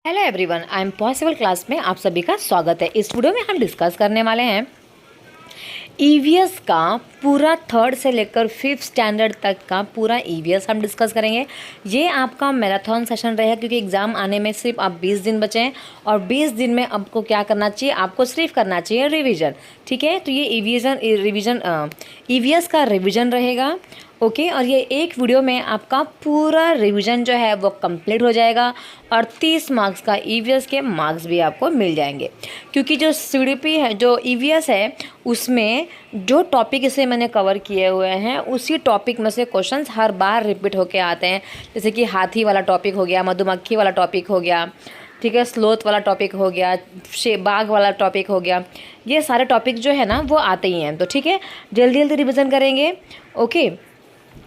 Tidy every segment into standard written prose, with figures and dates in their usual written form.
Hello everyone, I am possible class में आप सभी का स्वागत है। इस वीडियो में हम डिस्कस करने वाले हैं ईवीएस का पूरा थर्ड से लेकर फिफ्थ स्टैंडर्ड तक का पूरा ईवीएस हम डिस्कस करेंगे। ये आपका मैराथन सेशन रहेगा क्योंकि एग्ज़ाम आने में सिर्फ अब 20 दिन बचे हैं और 20 दिन में आपको क्या करना चाहिए, आपको सिर्फ करना चाहिए रिवीजन। ठीक है, तो ये ईवीएस का रिवीजन रहेगा। ओके, और ये एक वीडियो में आपका पूरा रिवीजन जो है वो कंप्लीट हो जाएगा और 30 मार्क्स का ईवीएस के मार्क्स भी आपको मिल जाएंगे। क्योंकि जो सीडीपी है, जो ईवीएस है, उसमें जो टॉपिक इसे मैंने कवर किए हुए हैं उसी टॉपिक में से क्वेश्चंस हर बार रिपीट होके आते हैं। जैसे कि हाथी वाला टॉपिक हो गया, मधुमक्खी वाला टॉपिक हो गया, ठीक है, स्लोथ वाला टॉपिक हो गया, बाघ वाला टॉपिक हो गया। ये सारे टॉपिक जो है ना वो आते ही हैं। तो ठीक है, जल्दी जल्दी रिविज़न करेंगे। ओके,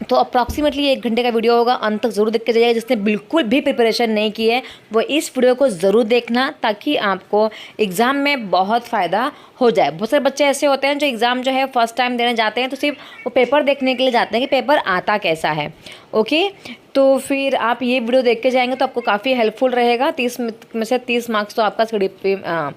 तो अप्रॉक्सीमेटली 1 घंटे का वीडियो होगा, अंत तक ज़रूर देख के जाइएगा। जिसने बिल्कुल भी प्रिपरेशन नहीं की है वो इस वीडियो को ज़रूर देखना, ताकि आपको एग्ज़ाम में बहुत फ़ायदा हो जाए। बहुत सारे बच्चे ऐसे होते हैं जो एग्ज़ाम जो है फर्स्ट टाइम देने जाते हैं तो सिर्फ वो पेपर देखने के लिए जाते हैं कि पेपर आता कैसा है। ओके, तो फिर आप ये वीडियो देख के जाएंगे तो आपको काफ़ी हेल्पफुल रहेगा। 30 में से 30 मार्क्स तो आपका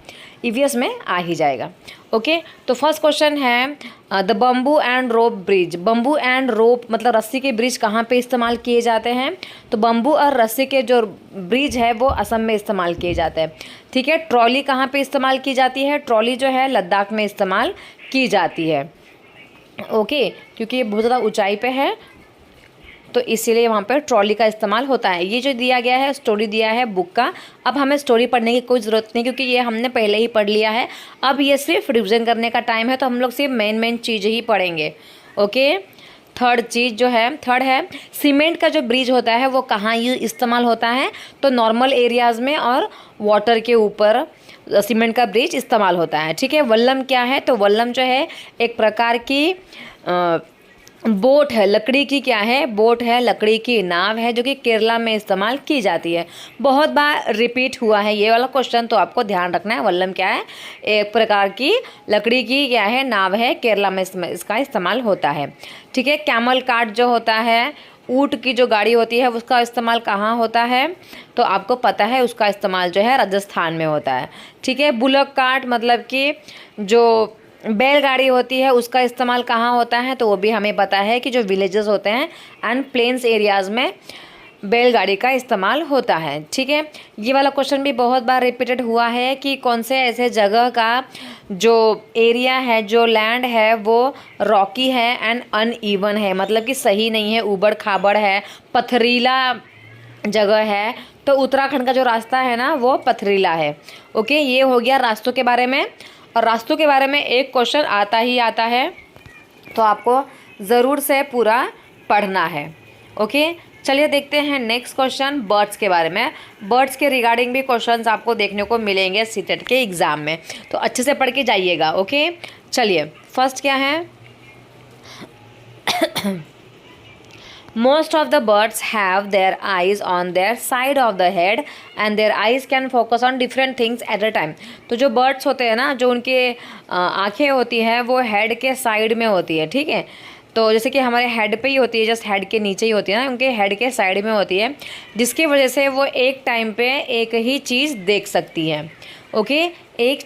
ईवीएस में आ ही जाएगा। ओके, तो फर्स्ट क्वेश्चन है the bamboo and rope bridge. Bamboo and rope मतलब रस्सी के ब्रिज कहाँ पे इस्तेमाल किए जाते हैं? तो बम्बू और रस्सी के जो ब्रिज है वो असम में इस्तेमाल किए जाते हैं। ठीक है, ट्रॉली कहाँ पे इस्तेमाल की जाती है? ट्रॉली जो है लद्दाख में इस्तेमाल की जाती है। ओके, क्योंकि ये बहुत ज़्यादा ऊंचाई पे है तो इसीलिए वहाँ पर ट्रॉली का इस्तेमाल होता है। ये जो दिया गया है, स्टोरी दिया है बुक का, अब हमें स्टोरी पढ़ने की कोई ज़रूरत नहीं क्योंकि ये हमने पहले ही पढ़ लिया है। अब ये सिर्फ रिविज़न करने का टाइम है, तो हम लोग सिर्फ मेन चीज़ ही पढ़ेंगे। ओके, थर्ड है सीमेंट का जो ब्रिज होता है वो कहाँ इस्तेमाल होता है? तो नॉर्मल एरियाज़ में और वाटर के ऊपर सीमेंट का ब्रिज इस्तेमाल होता है। ठीक है, वल्लम क्या है? तो वल्लम जो है एक प्रकार की बोट है, लकड़ी की क्या है? बोट है, लकड़ी की नाव है जो कि केरला में इस्तेमाल की जाती है। बहुत बार रिपीट हुआ है ये वाला क्वेश्चन, तो आपको ध्यान रखना है। वल्लम क्या है? एक प्रकार की लकड़ी की क्या है? नाव है, केरला में इसका इस्तेमाल होता है। ठीक है, कैमल कार्ट जो होता है, ऊँट की जो गाड़ी होती है उसका इस्तेमाल कहाँ होता है? तो आपको पता है उसका इस्तेमाल जो है राजस्थान में होता है। ठीक है, बुलक कार्ट मतलब कि जो बैलगाड़ी होती है उसका इस्तेमाल कहाँ होता है? तो वो भी हमें पता है कि जो विलेजेस होते हैं एंड प्लेन्स एरियाज़ में बैलगाड़ी का इस्तेमाल होता है। ठीक है, ये वाला क्वेश्चन भी बहुत बार रिपीटेड हुआ है कि कौन से ऐसे जगह का जो एरिया है, जो लैंड है वो रॉकी है एंड अनइवन है, मतलब कि सही नहीं है, ऊबड़ खाबड़ है, पथरीला जगह है। तो उत्तराखंड का जो रास्ता है ना वो पथरीला है। ओके, ये हो गया रास्तों के बारे में। और रास्तों के बारे में एक क्वेश्चन आता ही आता है, तो आपको ज़रूर से पूरा पढ़ना है। ओके, चलिए देखते हैं नेक्स्ट क्वेश्चन बर्ड्स के बारे में। बर्ड्स के रिगार्डिंग भी क्वेश्चंस आपको देखने को मिलेंगे सीटेट के एग्ज़ाम में, तो अच्छे से पढ़ के जाइएगा। ओके, चलिए फर्स्ट क्या है? Most of the birds have their eyes on their side of the head and their eyes can focus on different things at a time। तो जो birds होते हैं ना, जो उनके आँखें होती हैं वो हेड के साइड में होती है। ठीक है, तो जैसे कि हमारे हेड पे ही होती है, जस्ट हेड के नीचे ही होती है ना, उनके हेड के साइड में होती है, जिसकी वजह से वो एक टाइम पे एक ही चीज़ देख सकती है। ओके, एक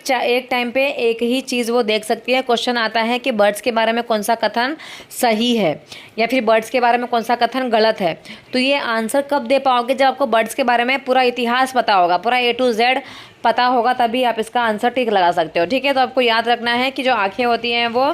टाइम पे एक ही चीज़ वो देख सकती है। क्वेश्चन आता है कि बर्ड्स के बारे में कौन सा कथन सही है या फिर बर्ड्स के बारे में कौन सा कथन गलत है। तो ये आंसर कब दे पाओगे? जब आपको बर्ड्स के बारे में पूरा इतिहास पता होगा, पूरा A to Z पता होगा, तभी आप इसका आंसर ठीक लगा सकते हो। ठीक है, तो आपको याद रखना है कि जो आँखें होती हैं वो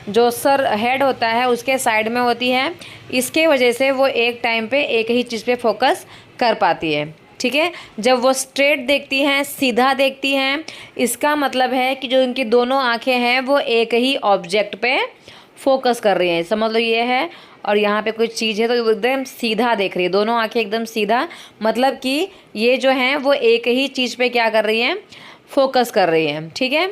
जो सर हेड होता है उसके साइड में होती है, इसके वजह से वो एक टाइम पे एक ही चीज़ पे फोकस कर पाती है। ठीक है, जब वो स्ट्रेट देखती हैं, सीधा देखती हैं, इसका मतलब है कि जो इनकी दोनों आंखें हैं वो एक ही ऑब्जेक्ट पे फोकस कर रही हैं। समझ लो ये है और यहाँ पे कोई चीज़ है तो वो एकदम सीधा देख रही है, दोनों आंखें एकदम सीधा, मतलब कि ये जो हैं वो एक ही चीज़ पे क्या कर रही हैं? फोकस कर रही हैं। ठीक है,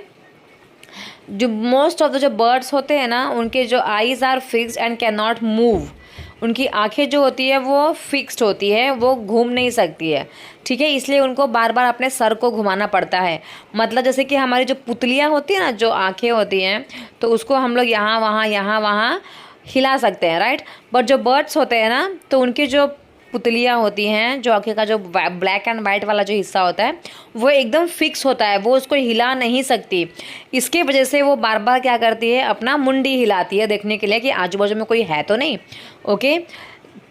जो मोस्ट ऑफ द जो बर्ड्स होते हैं ना, उनके जो eyes are fixed and can not move. उनकी आंखें जो होती है वो फिक्स्ड होती है, वो घूम नहीं सकती है। ठीक है, इसलिए उनको बार बार अपने सर को घुमाना पड़ता है। मतलब जैसे कि हमारी जो पुतलियाँ होती है ना, जो आंखें होती हैं, तो उसको हम लोग यहाँ वहाँ हिला सकते हैं, राइट। बट जो बर्ड्स होते हैं ना, तो उनकी जो पुतलियाँ होती हैं, जो आँखें का जो ब्लैक एंड वाइट वाला जो हिस्सा होता है वो एकदम फिक्स होता है, वो उसको हिला नहीं सकती। इसके वजह से वो बार बार क्या करती है, अपना मुंडी हिलाती है देखने के लिए कि आजू बाजू में कोई है तो नहीं। ओके,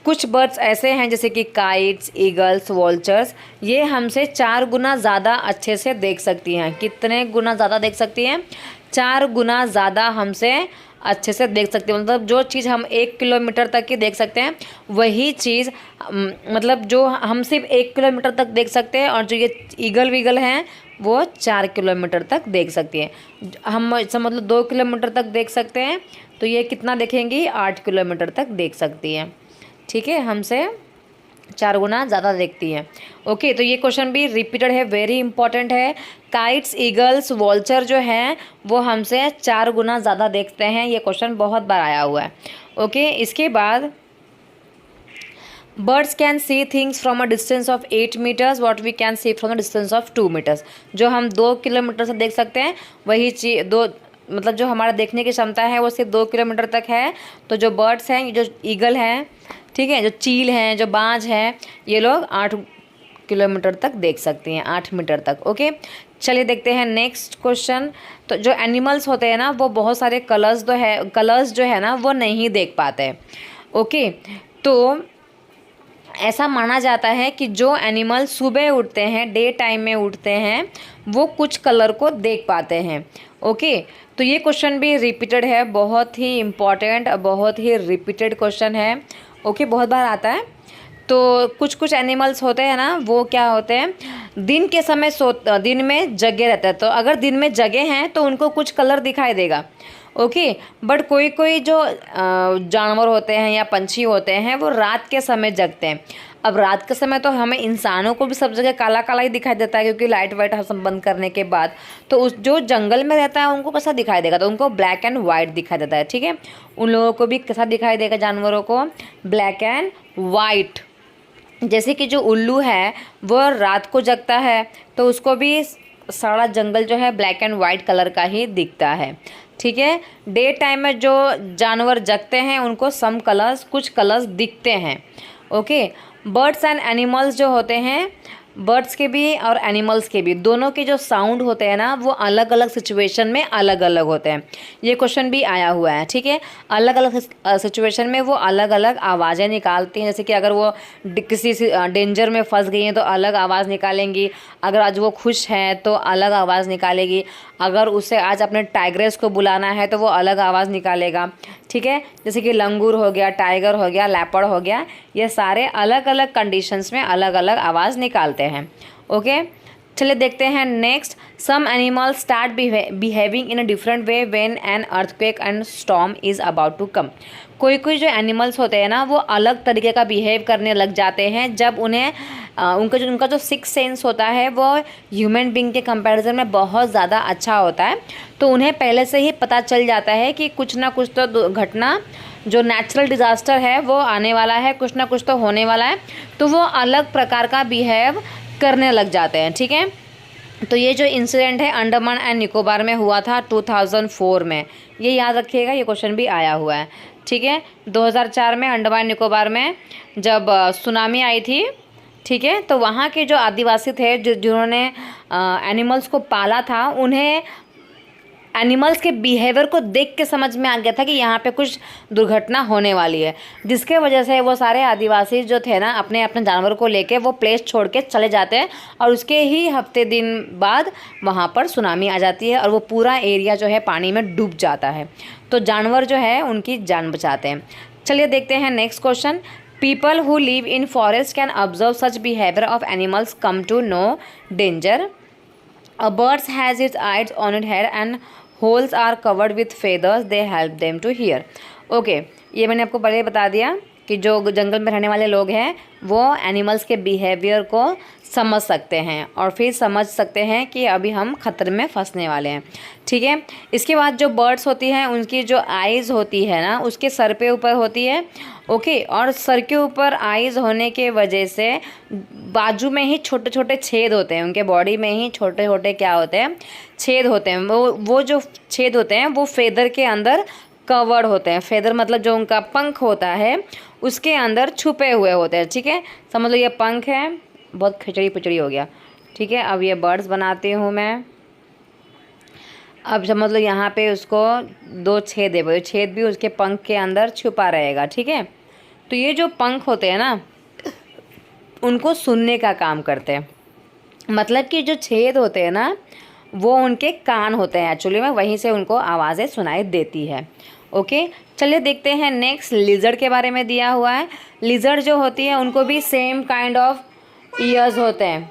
कुछ बर्ड्स ऐसे हैं जैसे कि काइट्स, ईगल्स, वॉल्चर्स, ये हमसे 4 गुना ज़्यादा अच्छे से देख सकती हैं। कितने गुना ज़्यादा देख सकती हैं? 4 गुना ज़्यादा हमसे अच्छे से देख सकते हैं। मतलब जो चीज़ हम 1 किलोमीटर तक की देख सकते हैं, वही चीज़ मतलब जो हम सिर्फ 1 किलोमीटर तक देख सकते हैं, और जो ये ईगल वीगल हैं वो 4 किलोमीटर तक देख सकती हैं। हम मतलब 2 किलोमीटर तक देख सकते हैं, तो ये कितना देखेंगी? 8 किलोमीटर तक देख सकती हैं। ठीक है, हमसे 4 गुना ज़्यादा देखती हैं। ओके, तो ये क्वेश्चन भी रिपीटेड है, वेरी इंपॉर्टेंट है। काइट्स, ईगल्स, वॉल्चर जो हैं वो हमसे 4 गुना ज़्यादा देखते हैं। ये क्वेश्चन बहुत बार आया हुआ है। ओके, इसके बाद birds can see things from a distance of 8 metres what we can see from a distance of 2 metres. जो हम 2 किलोमीटर से देख सकते हैं, वही चीज़ मतलब जो हमारा देखने की क्षमता है वो सिर्फ 2 किलोमीटर तक है। तो जो बर्ड्स हैं, जो ईगल हैं, ठीक है, जो चील हैं, जो बाज हैं, ये लोग 8 किलोमीटर तक देख सकती हैं, 8 मीटर तक। ओके, चलिए देखते हैं नेक्स्ट क्वेश्चन। तो जो एनिमल्स होते हैं ना, वो बहुत सारे कलर्स जो है ना वो नहीं देख पाते हैं। ओके, तो ऐसा माना जाता है कि जो एनिमल सुबह उठते हैं, डे टाइम में उठते हैं, वो कुछ कलर को देख पाते हैं। ओके, तो ये क्वेश्चन भी रिपीटेड है, बहुत ही इम्पॉर्टेंट, बहुत ही रिपीटेड क्वेश्चन है। ओके, बहुत बार आता है। तो कुछ एनिमल्स होते हैं ना, वो क्या होते हैं, दिन के समय दिन में जगे रहते हैं। तो अगर दिन में जगे हैं तो उनको कुछ कलर दिखाई देगा। ओके, बट कोई जो जानवर होते हैं या पंछी होते हैं वो रात के समय जगते हैं। अब रात के समय तो हमें इंसानों को भी सब जगह काला काला ही दिखाई देता है, क्योंकि लाइट वाइट हम बंद करने के बाद। तो उस जो जंगल में रहता है उनको कैसा दिखाई देगा? तो उनको ब्लैक एंड वाइट दिखाई देता है। ठीक है, उन लोगों को भी कैसा दिखाई देगा? जानवरों को ब्लैक एंड वाइट। जैसे कि जो उल्लू है वो रात को जगता है, तो उसको भी सारा जंगल जो है ब्लैक एंड वाइट कलर का ही दिखता है। ठीक है, डे टाइम में जो जानवर जगते हैं उनको सम कलर्स, कुछ कलर्स दिखते हैं। ओके, बर्ड्स एंड एनिमल्स जो होते हैं, बर्ड्स के भी और एनिमल्स के भी, दोनों के जो साउंड होते हैं ना वो अलग अलग सिचुएशन में अलग अलग होते हैं। ये क्वेश्चन भी आया हुआ है। ठीक है, अलग अलग सिचुएशन में वो अलग अलग आवाज़ें निकालती हैं। जैसे कि अगर वो किसी डेंजर में फंस गई हैं तो अलग आवाज़ निकालेंगी, अगर आज वो खुश है तो अलग आवाज़ निकालेगी, अगर उसे आज अपने टाइग्रेस को बुलाना है तो वो अलग आवाज़ निकालेगा। ठीक है, जैसे कि लंगूर हो गया, टाइगर हो गया, लेपर्ड हो गया, ये सारे अलग अलग कंडीशंस में अलग अलग आवाज़ निकालते हैं। ओके, चलिए देखते हैं next. Some animals start behaving in a different way when an earthquake and storm is about to come. कोई जो एनिमल्स होते हैं ना वो अलग तरीके का बिहेव करने लग जाते हैं जब उन्हें उनका जो सिक्स सेंस होता है वो ह्यूमन बीइंग के कंपैरिजन में बहुत ज़्यादा अच्छा होता है। तो उन्हें पहले से ही पता चल जाता है कि कुछ ना कुछ तो घटना, जो नेचुरल डिज़ास्टर है वो आने वाला है, कुछ ना कुछ तो होने वाला है। तो वो अलग प्रकार का बिहेव करने लग जाते हैं। ठीक है, तो ये जो इंसिडेंट है अंडमान एंड निकोबार में हुआ था 2004 में, ये याद रखिएगा, ये क्वेश्चन भी आया हुआ है। ठीक है, 2004 में अंडमान निकोबार में जब सुनामी आई थी, ठीक है, तो वहाँ के जो आदिवासी थे जिन्होंने एनिमल्स को पाला था, उन्हें एनिमल्स के बिहेवियर को देख के समझ में आ गया था कि यहाँ पे कुछ दुर्घटना होने वाली है, जिसके वजह से वो सारे आदिवासी जो थे ना अपने अपने जानवर को लेके वो प्लेस छोड़ के चले जाते हैं, और उसके ही हफ्ते दिन बाद वहाँ पर सुनामी आ जाती है और वो पूरा एरिया जो है पानी में डूब जाता है। तो जानवर जो है उनकी जान बचाते हैं। चलिए देखते हैं next question. People who live in forest can observe such behaviour of animals come to know danger. A bird has its eyes on its head and holes are covered with feathers. They help them to hear. Okay, ये मैंने आपको पहले बता दिया कि जो जंगल में रहने वाले लोग हैं वो एनिमल्स के बिहेवियर को समझ सकते हैं और फिर समझ सकते हैं कि अभी हम ख़तरे में फंसने वाले हैं। ठीक है, इसके बाद जो बर्ड्स होती हैं उनकी जो आइज़ होती है ना उसके सर पे ऊपर होती है। ओके, और सर के ऊपर आइज़ होने के वजह से बाजू में ही छोटे छोटे छेद होते हैं, उनके बॉडी में ही छोटे छोटे क्या होते हैं, छेद होते हैं। वो जो छेद होते हैं वो फेदर के अंदर कवर्ड होते हैं। फेदर मतलब जो उनका पंख होता है उसके अंदर छुपे हुए होते हैं, ठीक है। समझ लो ये पंख है, बहुत खिचड़ी पिचड़ी हो गया, ठीक है। अब ये बर्ड्स बनाती हूँ मैं। अब समझ लो यहाँ पे उसको 2 छेद है, वो छेद भी उसके पंख के अंदर छुपा रहेगा, ठीक है। तो ये जो पंख होते हैं ना, उनको सुनने का काम करते हैं। मतलब कि जो छेद होते हैं ना, वो उनके कान होते हैं एक्चुअली में, वहीं से उनको आवाज़ें सुनाई देती है। ओके, चलिए देखते हैं नेक्स्ट लिजर्ड के बारे में दिया हुआ है। लिजर्ड जो होती है उनको भी सेम काइंड ऑफ ईयर्स होते हैं,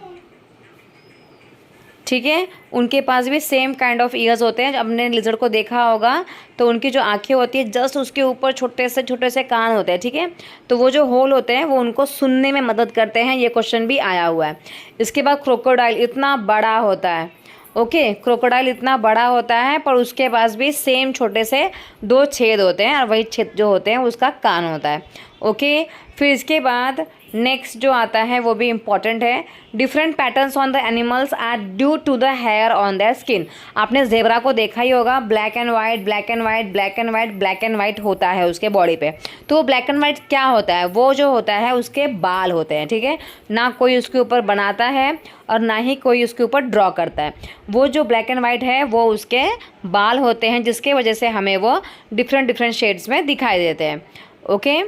ठीक है। उनके पास भी सेम काइंड ऑफ ईयर्स होते हैं। आपने लिजर्ड को देखा होगा तो उनकी जो आंखें होती है जस्ट उसके ऊपर छोटे से कान होते हैं, ठीक है। तो वो जो होल होते हैं वो उनको सुनने में मदद करते हैं। ये क्वेश्चन भी आया हुआ है। इसके बाद क्रोकोडाइल इतना बड़ा होता है, ओके। क्रोकोडाइल इतना बड़ा होता है पर उसके पास भी सेम छोटे से 2 छेद होते हैं और वही छेद जो होते हैं उसका कान होता है, ओके। फिर इसके बाद नेक्स्ट जो आता है वो भी इम्पॉर्टेंट है। Different patterns on the animals are due to the hair on their skin. आपने जेब्रा को देखा ही होगा, black and white black and white black and white black and white होता है उसके बॉडी पे। तो वो ब्लैक एंड वाइट क्या होता है, वो जो होता है उसके बाल होते हैं, ठीक है। ना कोई उसके ऊपर बनाता है और ना ही कोई उसके ऊपर ड्रॉ करता है। वो जो ब्लैक एंड वाइट है वो उसके बाल होते हैं, जिसके वजह से हमें वो डिफरेंट शेड्स में दिखाई देते हैं, ओके।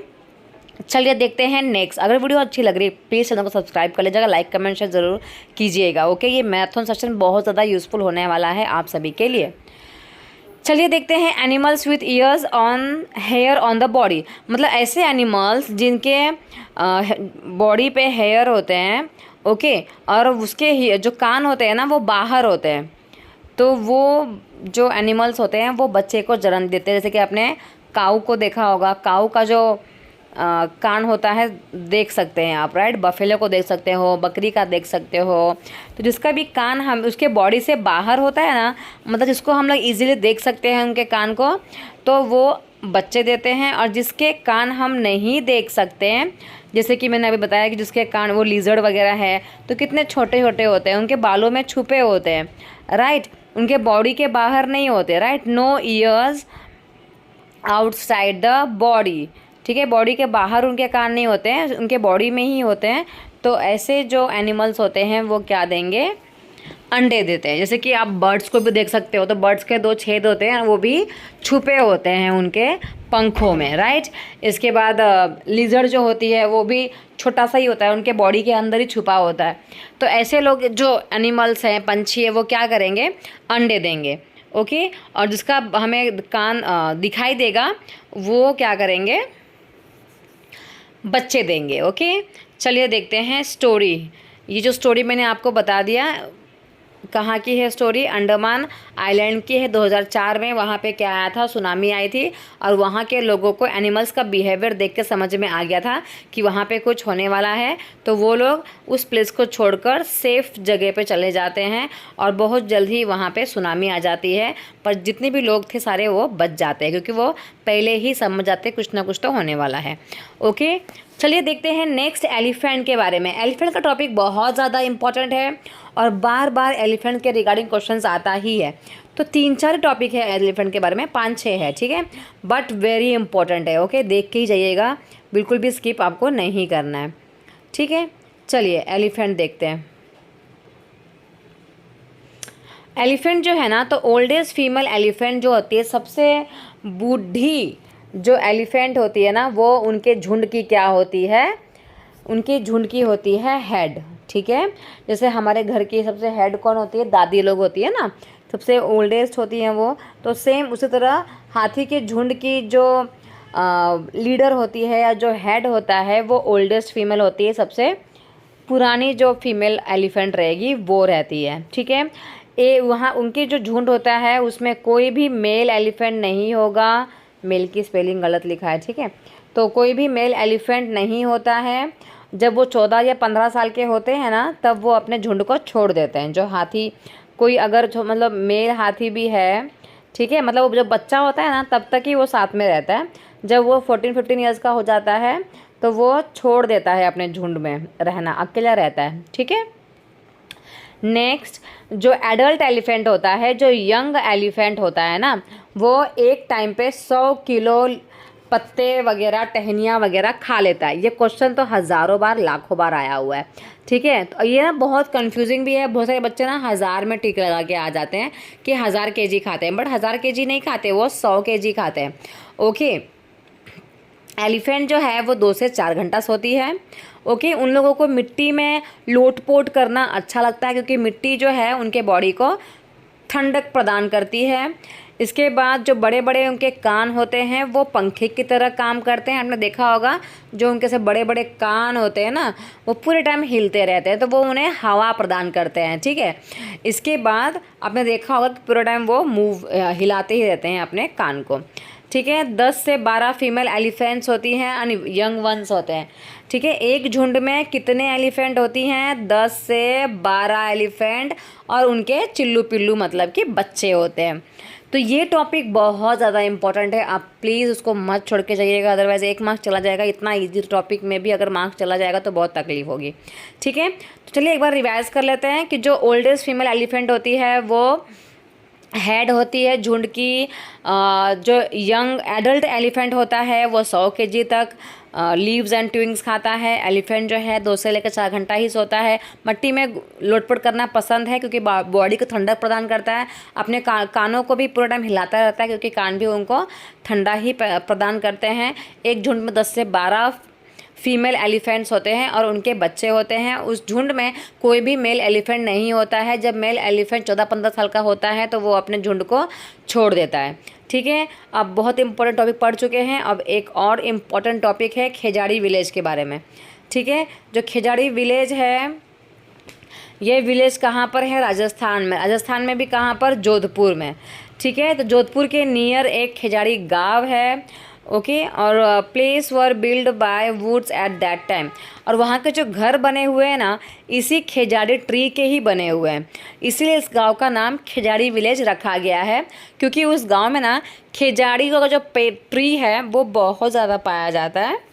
चलिए देखते हैं नेक्स्ट। अगर वीडियो अच्छी लग रही है प्लीज़ चैनल को सब्सक्राइब कर लीजिएगा, लाइक कमेंट शेयर ज़रूर कीजिएगा, ओके। ये मैराथन सेशन बहुत ज़्यादा यूज़फुल होने वाला है आप सभी के लिए। चलिए देखते हैं animals with ears on hair on the body. मतलब ऐसे एनिमल्स जिनके बॉडी पे हेयर होते हैं, ओके, और उसके जो कान होते हैं ना वो बाहर होते हैं। तो वो जो एनिमल्स होते हैं वो बच्चे को जन्म देते हैं। जैसे कि आपने काऊ को देखा होगा, काऊ का जो कान होता है देख सकते हैं आप, राइट। बफेलो को देख सकते हो, बकरी का देख सकते हो। तो जिसका भी कान हम उसके बॉडी से बाहर होता है ना, मतलब जिसको हम लोग इजीली देख सकते हैं उनके कान को, तो वो बच्चे देते हैं। और जिसके कान हम नहीं देख सकते हैं, जैसे कि मैंने अभी बताया कि जिसके कान वो लिजर्ड वगैरह है, तो कितने छोटे छोटे होते हैं, उनके बालों में छुपे होते हैं, राइट। उनके बॉडी के बाहर नहीं होते, right. No ears outside the body, ठीक है। बॉडी के बाहर उनके कान नहीं होते हैं, उनके बॉडी में ही होते हैं। तो ऐसे जो एनिमल्स होते हैं वो क्या देंगे, अंडे देते हैं। जैसे कि आप बर्ड्स को भी देख सकते हो, तो बर्ड्स के 2 छेद होते हैं, वो भी छुपे होते हैं उनके पंखों में, राइट। इसके बाद लिजर्ड जो होती है वो भी छोटा सा ही होता है, उनके बॉडी के अंदर ही छुपा होता है। तो ऐसे लोग जो एनिमल्स हैं, पंछी है, वो क्या करेंगे, अंडे देंगे, ओके। और जिसका हमें कान दिखाई देगा वो क्या करेंगे, बच्चे देंगे, ओके। चलिए देखते हैं स्टोरी। ये जो स्टोरी मैंने आपको बता दिया कहाँ की है स्टोरी, अंडमान आइलैंड की है। 2004 में वहाँ पे क्या आया था, सुनामी आई थी और वहाँ के लोगों को एनिमल्स का बिहेवियर देख के समझ में आ गया था कि वहाँ पे कुछ होने वाला है। तो वो लोग उस प्लेस को छोड़कर सेफ जगह पे चले जाते हैं और बहुत जल्द ही वहाँ पे सुनामी आ जाती है। पर जितने भी लोग थे सारे वो बच जाते हैं, क्योंकि वो पहले ही समझ जाते कुछ ना कुछ तो होने वाला है, ओके। चलिए देखते हैं नेक्स्ट एलिफेंट के बारे में। एलिफेंट का टॉपिक बहुत ज़्यादा इंपॉर्टेंट है और बार बार एलिफेंट के रिगार्डिंग क्वेश्चंस आता ही है। तो 3-4 टॉपिक है एलिफेंट के बारे में, 5-6 है, ठीक है, बट वेरी इंपॉर्टेंट है, ओके। देख के ही जाइएगा, बिल्कुल भी स्किप आपको नहीं करना है, ठीक है। चलिए एलिफेंट देखते हैं। एलिफेंट जो है ना, तो ओल्डेस्ट फीमेल एलिफेंट जो होती है, सबसे बूढ़ी जो एलिफेंट होती है ना, वो उनके झुंड की क्या होती है, उनकी झुंड की होती है हेड, ठीक है। जैसे हमारे घर की सबसे हेड कौन होती है, दादी लोग होती है ना, सबसे ओल्डेस्ट होती हैं वो। तो सेम उसी तरह हाथी के झुंड की जो लीडर होती है या जो हेड होता है वो ओल्डेस्ट फीमेल होती है, सबसे पुरानी जो फीमेल एलिफेंट रहेगी वो रहती है, ठीक है। वहाँ उनकी जो झुंड होता है उसमें कोई भी मेल एलिफेंट नहीं होगा। मेल की स्पेलिंग गलत लिखा है, ठीक है। तो कोई भी मेल एलिफेंट नहीं होता है। जब वो 14 या 15 साल के होते हैं ना, तब वो अपने झुंड को छोड़ देते हैं। जो हाथी कोई अगर मतलब मेल हाथी भी है, ठीक है, मतलब वो जब बच्चा होता है ना तब तक ही वो साथ में रहता है। जब वो 14-15 ईयर्स का हो जाता है तो वो छोड़ देता है अपने झुंड में रहना, अकेला रहता है, ठीक है। नेक्स्ट जो एडल्ट एलिफेंट होता है, जो यंग एलिफेंट होता है ना, वो एक टाइम पे 100 किलो पत्ते वगैरह टहनियाँ वगैरह खा लेता है। ये क्वेश्चन तो हज़ारों बार लाखों बार आया हुआ है, ठीक है। तो ये ना बहुत कंफ्यूजिंग भी है। बहुत सारे बच्चे ना 1000 में टिक लगा के आ जाते हैं कि 1000 केजी खाते हैं, बट 1000 केजी नहीं खाते, वो 100 केजी खाते हैं। ओके, एलिफेंट जो है वो 2 से 4 घंटा सोती है। ओके, उन लोगों को मिट्टी में लोट-पोट करना अच्छा लगता है क्योंकि मिट्टी जो है उनके बॉडी को ठंडक प्रदान करती है। इसके बाद जो बड़े बड़े उनके कान होते हैं वो पंखे की तरह काम करते हैं। आपने देखा होगा जो उनके से बड़े बड़े कान होते हैं ना, वो पूरे टाइम हिलते रहते हैं, तो वो उन्हें हवा प्रदान करते हैं, ठीक है। इसके बाद आपने देखा होगा कि पूरे टाइम वो हिलाते ही रहते हैं अपने कान को, ठीक है। 10 से 12 फीमेल एलिफेंट्स होती हैं यानी यंग वंस होते हैं, ठीक है। एक झुंड में कितने एलिफेंट होती हैं? 10 से 12 एलिफेंट, और उनके चिल्लू पिल्लू मतलब कि बच्चे होते हैं। तो ये टॉपिक बहुत ज़्यादा इंपॉर्टेंट है, आप प्लीज़ उसको मत छोड़ के जाइएगा, अदरवाइज़ 1 मार्क्स चला जाएगा। इतना इजी टॉपिक में भी अगर मार्क्स चला जाएगा तो बहुत तकलीफ होगी, ठीक है। तो चलिए एक बार रिवाइज़ कर लेते हैं कि जो ओल्डेस्ट फीमेल एलिफेंट होती है वो हेड होती है झुंड की। जो यंग एडल्ट एलिफेंट होता है वो 100 केजी तक लीव्स एंड ट्विंग्स खाता है। एलिफेंट जो है 2 से लेकर 4 घंटा ही सोता है। मिट्टी में लोटपोट करना पसंद है क्योंकि बॉडी को ठंडक प्रदान करता है। अपने कानों को भी पूरा टाइम हिलाता रहता है क्योंकि कान भी उनको ठंडा ही प्रदान करते हैं। एक झुंड में 10 से 12 फीमेल एलिफेंट्स होते हैं और उनके बच्चे होते हैं। उस झुंड में कोई भी मेल एलिफेंट नहीं होता है। जब मेल एलिफेंट 14-15 साल का होता है तो वो अपने झुंड को छोड़ देता है, ठीक है। अब बहुत इंपॉर्टेंट टॉपिक पढ़ चुके हैं, अब एक और इम्पॉर्टेंट टॉपिक है खेजाड़ी विलेज के बारे में, ठीक है। जो खेजाड़ी विलेज है, ये विलेज कहाँ पर है? राजस्थान में। राजस्थान में भी कहाँ पर? जोधपुर में, ठीक है। तो जोधपुर के नियर एक खेजाड़ी गांव है, ओके। और place were build by woods at that time, और वहाँ के जो घर बने हुए हैं ना इसी खेजाड़ी ट्री के ही बने हुए हैं, इसीलिए इस गांव का नाम खेजाड़ी विलेज रखा गया है। क्योंकि उस गांव में ना खेजाड़ी का जो ट्री है वो बहुत ज़्यादा पाया जाता है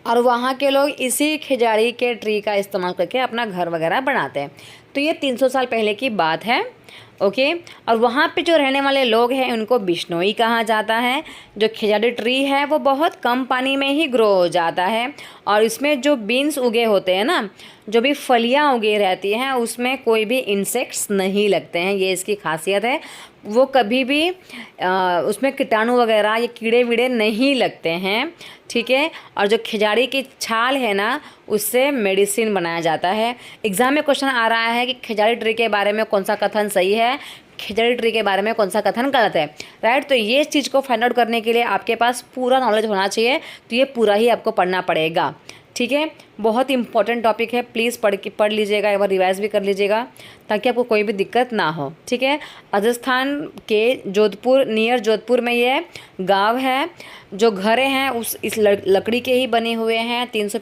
और वहाँ के लोग इसी खेजाड़ी के ट्री का इस्तेमाल करके अपना घर वगैरह बनाते हैं। तो ये 300 साल पहले की बात है, ओके। और वहाँ पे जो रहने वाले लोग हैं उनको बिश्नोई कहा जाता है। जो खेजाड़ी ट्री है वो बहुत कम पानी में ही ग्रो हो जाता है और इसमें जो बीन्स उगे होते हैं ना, जो भी फलियाँ उगे रहती हैं उसमें कोई भी इंसेक्ट्स नहीं लगते हैं, ये इसकी खासियत है। वो कभी भी उसमें कीटाणु वगैरह या कीड़े वीड़े नहीं लगते हैं, ठीक है। और जो खेजाड़ी की छाल है ना उससे मेडिसिन बनाया जाता है। एग्ज़ाम में क्वेश्चन आ रहा है कि खेजाड़ी ट्री के बारे में कौन सा कथन सही है, खेजाड़ी ट्री के बारे में कौन सा कथन गलत है, राइट। तो ये चीज़ को फाइंड आउट करने के लिए आपके पास पूरा नॉलेज होना चाहिए, तो ये पूरा ही आपको पढ़ना पड़ेगा, ठीक है। बहुत इंपॉर्टेंट टॉपिक है, प्लीज़ पढ़ लीजिएगा, एक बार रिवाइज भी कर लीजिएगा ताकि आपको कोई भी दिक्कत ना हो, ठीक है। राजस्थान के जोधपुर, नियर जोधपुर में ये गांव है। जो घरें हैं इस लकड़ी के ही बने हुए हैं। 300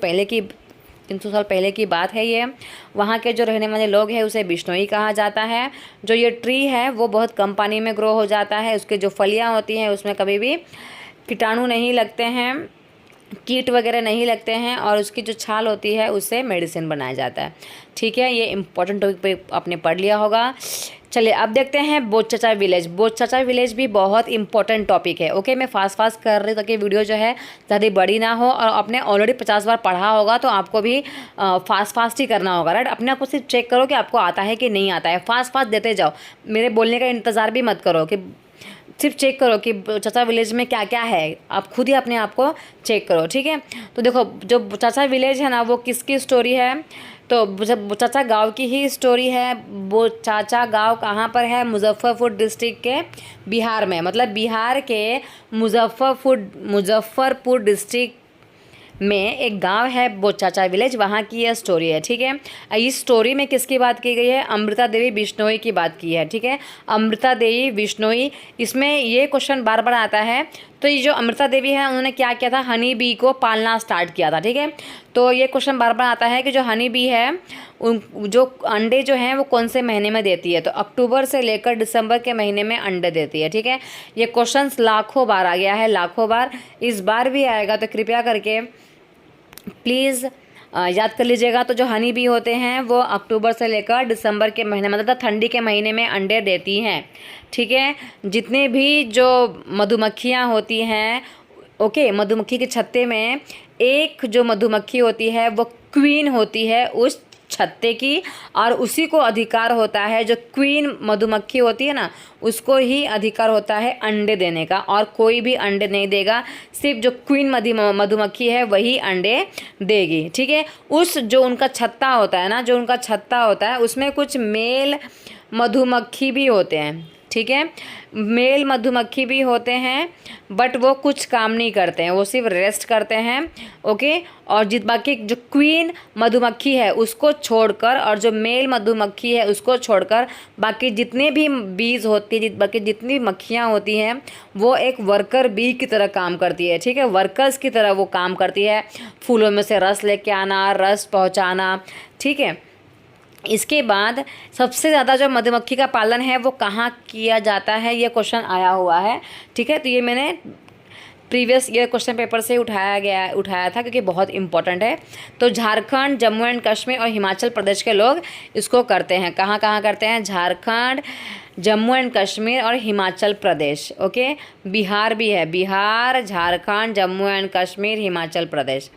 साल पहले की बात है ये। वहाँ के जो रहने वाले लोग हैं उसे बिश्नोई कहा जाता है। जो ये ट्री है वो बहुत कम पानी में ग्रो हो जाता है। उसके जो फलियाँ होती हैं उसमें कभी भी कीटाणु नहीं लगते हैं, कीट वगैरह नहीं लगते हैं और उसकी जो छाल होती है उससे मेडिसिन बनाया जाता है, ठीक है। ये इंपॉर्टेंट टॉपिक पे आपने पढ़ लिया होगा। चलिए अब देखते हैं बोचाचा विलेज। बोचाचा विलेज भी बहुत इंपॉर्टेंट टॉपिक है, ओके। मैं फास्ट कर रही हूँ ताकि वीडियो जो है ज़्यादा बड़ी ना हो, और आपने ऑलरेडी 50 बार पढ़ा होगा तो आपको भी फास्ट ही करना होगा, राइट। अपने आप को सिर्फ चेक करो कि आपको आता है कि नहीं आता है, फास्ट देते जाओ, मेरे बोलने का इंतज़ार भी मत करो, कि सिर्फ चेक करो कि चाचा विलेज में क्या क्या है, आप खुद ही अपने आप को चेक करो, ठीक है। तो देखो जो चाचा विलेज है ना वो किसकी स्टोरी है, तो चाचा गांव की ही स्टोरी है। वो चाचा गांव कहाँ पर है? मुजफ्फरपुर डिस्ट्रिक्ट के बिहार में, मतलब बिहार के मुजफ्फरपुर डिस्ट्रिक्ट में एक गांव है बोचाचा विलेज, वहाँ की यह स्टोरी है, ठीक है। इस स्टोरी में किसकी बात की गई है? अमृता देवी बिश्नोई की बात की है, ठीक है। अमृता देवी बिश्नोई, इसमें ये क्वेश्चन बार बार आता है। तो ये जो अमृता देवी है उन्होंने क्या किया था? हनी बी को पालना स्टार्ट किया था, ठीक है। तो ये क्वेश्चन बार बार आता है कि जो हनी बी है उन जो अंडे जो हैं वो कौन से महीने में देती है? तो अक्टूबर से लेकर दिसंबर के महीने में अंडे देती है, ठीक है। ये क्वेश्चन लाखों बार आ गया है, लाखों बार, इस बार भी आएगा, तो कृपया करके प्लीज़ याद कर लीजिएगा। तो जो हनी बी होते हैं वो अक्टूबर से लेकर दिसंबर के महीने, मतलब ठंडी के महीने में अंडे देती हैं, ठीक है। जितने भी जो मधुमक्खियाँ होती हैं, ओके, मधुमक्खी के छत्ते में एक जो मधुमक्खी होती है वो क्वीन होती है उस छत्ते की, और उसी को अधिकार होता है, जो क्वीन मधुमक्खी होती है ना, उसको ही अधिकार होता है अंडे देने का, और कोई भी अंडे नहीं देगा, सिर्फ जो क्वीन मधुमक्खी है वही अंडे देगी, ठीक है। उस जो उनका छत्ता होता है ना, जो उनका छत्ता होता है उसमें कुछ मेल मधुमक्खी भी होते हैं, ठीक है, मेल मधुमक्खी भी होते हैं, बट वो कुछ काम नहीं करते हैं, वो सिर्फ रेस्ट करते हैं, ओके। और बाकी जो क्वीन मधुमक्खी है उसको छोड़कर, और जो मेल मधुमक्खी है उसको छोड़कर, बाकी जितने भी बीज होती है, बाकी जितनी मक्खियाँ होती हैं, वो एक वर्कर बी की तरह काम करती है, ठीक है, वर्कर्स की तरह वो काम करती है, फूलों में से रस लेके आना, रस पहुँचाना, ठीक है। इसके बाद सबसे ज़्यादा जो मधुमक्खी का पालन है वो कहाँ किया जाता है, ये क्वेश्चन आया हुआ है, ठीक है। तो ये मैंने प्रीवियस ईयर क्वेश्चन पेपर से उठाया था, क्योंकि बहुत इंपॉर्टेंट है। तो झारखंड, जम्मू एंड कश्मीर और हिमाचल प्रदेश के लोग इसको करते हैं। कहाँ कहाँ करते हैं? झारखंड, जम्मू एंड कश्मीर और हिमाचल प्रदेश, ओके। बिहार भी है, बिहार, झारखंड, जम्मू एंड कश्मीर, हिमाचल प्रदेश,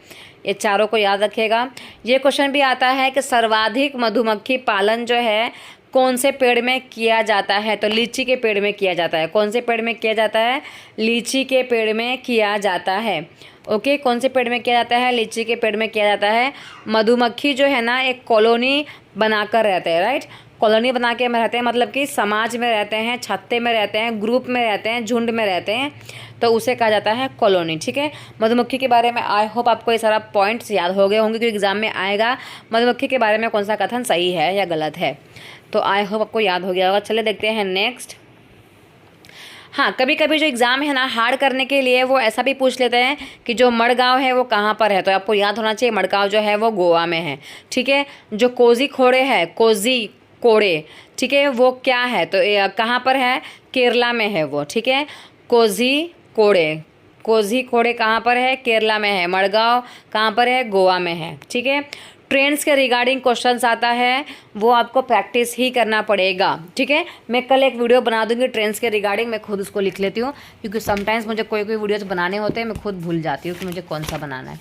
ये चारों को याद रखिएगा। ये क्वेश्चन भी आता है कि सर्वाधिक मधुमक्खी पालन जो है कौन से पेड़ में किया जाता है? तो लीची के पेड़ में किया जाता है। कौन से पेड़ में किया जाता है? लीची के पेड़ में किया जाता है, ओके। कौन से पेड़ में किया जाता है? लीची के पेड़ में किया जाता है। मधुमक्खी जो है ना एक कॉलोनी बनाकर रहते हैं, राइट। कॉलोनी बना के में रहते हैं, मतलब कि समाज में रहते हैं, छत्ते में रहते हैं, ग्रुप में रहते हैं, झुंड में रहते हैं, तो उसे कहा जाता है कॉलोनी, ठीक है। मधुमक्खी के बारे में आई होप आपको ये सारा पॉइंट्स याद हो गए होंगे, क्योंकि एग्जाम में आएगा मधुमक्खी के बारे में कौन सा कथन सही है या गलत है, तो आई होप आपको याद हो गया होगा। चलिए देखते हैं नेक्स्ट। हाँ, कभी कभी जो एग्ज़ाम है ना हार्ड करने के लिए वो ऐसा भी पूछ लेते हैं कि जो मडगांव है वो कहाँ पर है, तो आपको याद होना चाहिए मडगांव जो है वो गोवा में है, ठीक है। जो कोझिकोडे है, कोझिकोडे, ठीक है, वो क्या है? तो कहाँ पर है? केरला में है वो, ठीक है। कोझिकोडे कहाँ पर है? केरला में है। मडगांव कहाँ पर है? गोवा में है, ठीक है। ट्रेंड्स के रिगार्डिंग क्वेश्चंस आता है, वो आपको प्रैक्टिस ही करना पड़ेगा, ठीक है। मैं कल एक वीडियो बना दूंगी ट्रेंड्स के रिगार्डिंग, मैं खुद उसको लिख लेती हूँ, क्योंकि समटाइम्स मुझे कोई वीडियोज़ बनाने होते हैं, मैं खुद भूल जाती हूँ कि मुझे कौन सा बनाना है,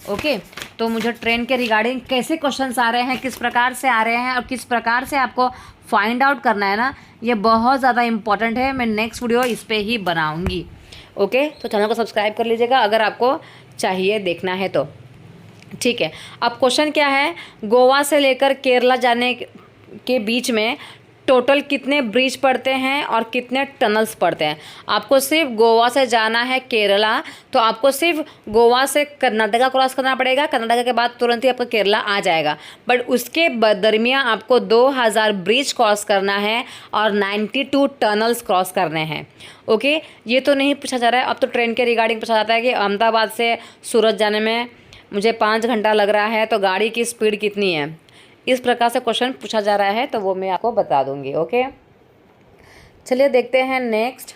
ओके। तो मुझे ट्रेंड के रिगार्डिंग कैसे क्वेश्चंस आ रहे हैं, किस प्रकार से आ रहे हैं, और किस प्रकार से आपको फाइंड आउट करना है ना, ये बहुत ज़्यादा इंपॉर्टेंट है। मैं नेक्स्ट वीडियो इस पर ही बनाऊँगी, ओके। तो चैनल को सब्सक्राइब कर लीजिएगा अगर आपको चाहिए देखना है तो, ठीक है। अब क्वेश्चन क्या है? गोवा से लेकर केरला जाने के बीच में टोटल कितने ब्रिज पड़ते हैं और कितने टनल्स पड़ते हैं? आपको सिर्फ गोवा से जाना है केरला, तो आपको सिर्फ गोवा से कर्नाटका क्रॉस करना पड़ेगा, कर्नाटका के बाद तुरंत ही आपका केरला आ जाएगा, बट उसके दरमियान आपको 2000 ब्रिज क्रॉस करना है और 92 टनल्स क्रॉस करने हैं, ओके। ये तो नहीं पूछा जा रहा है, अब तो ट्रेन के रिगार्डिंग पूछा जाता है कि अहमदाबाद से सूरत जाने में मुझे 5 घंटा लग रहा है, तो गाड़ी की स्पीड कितनी है? इस प्रकार से क्वेश्चन पूछा जा रहा है, तो वो मैं आपको बता दूंगी, ओके। चलिए देखते हैं next.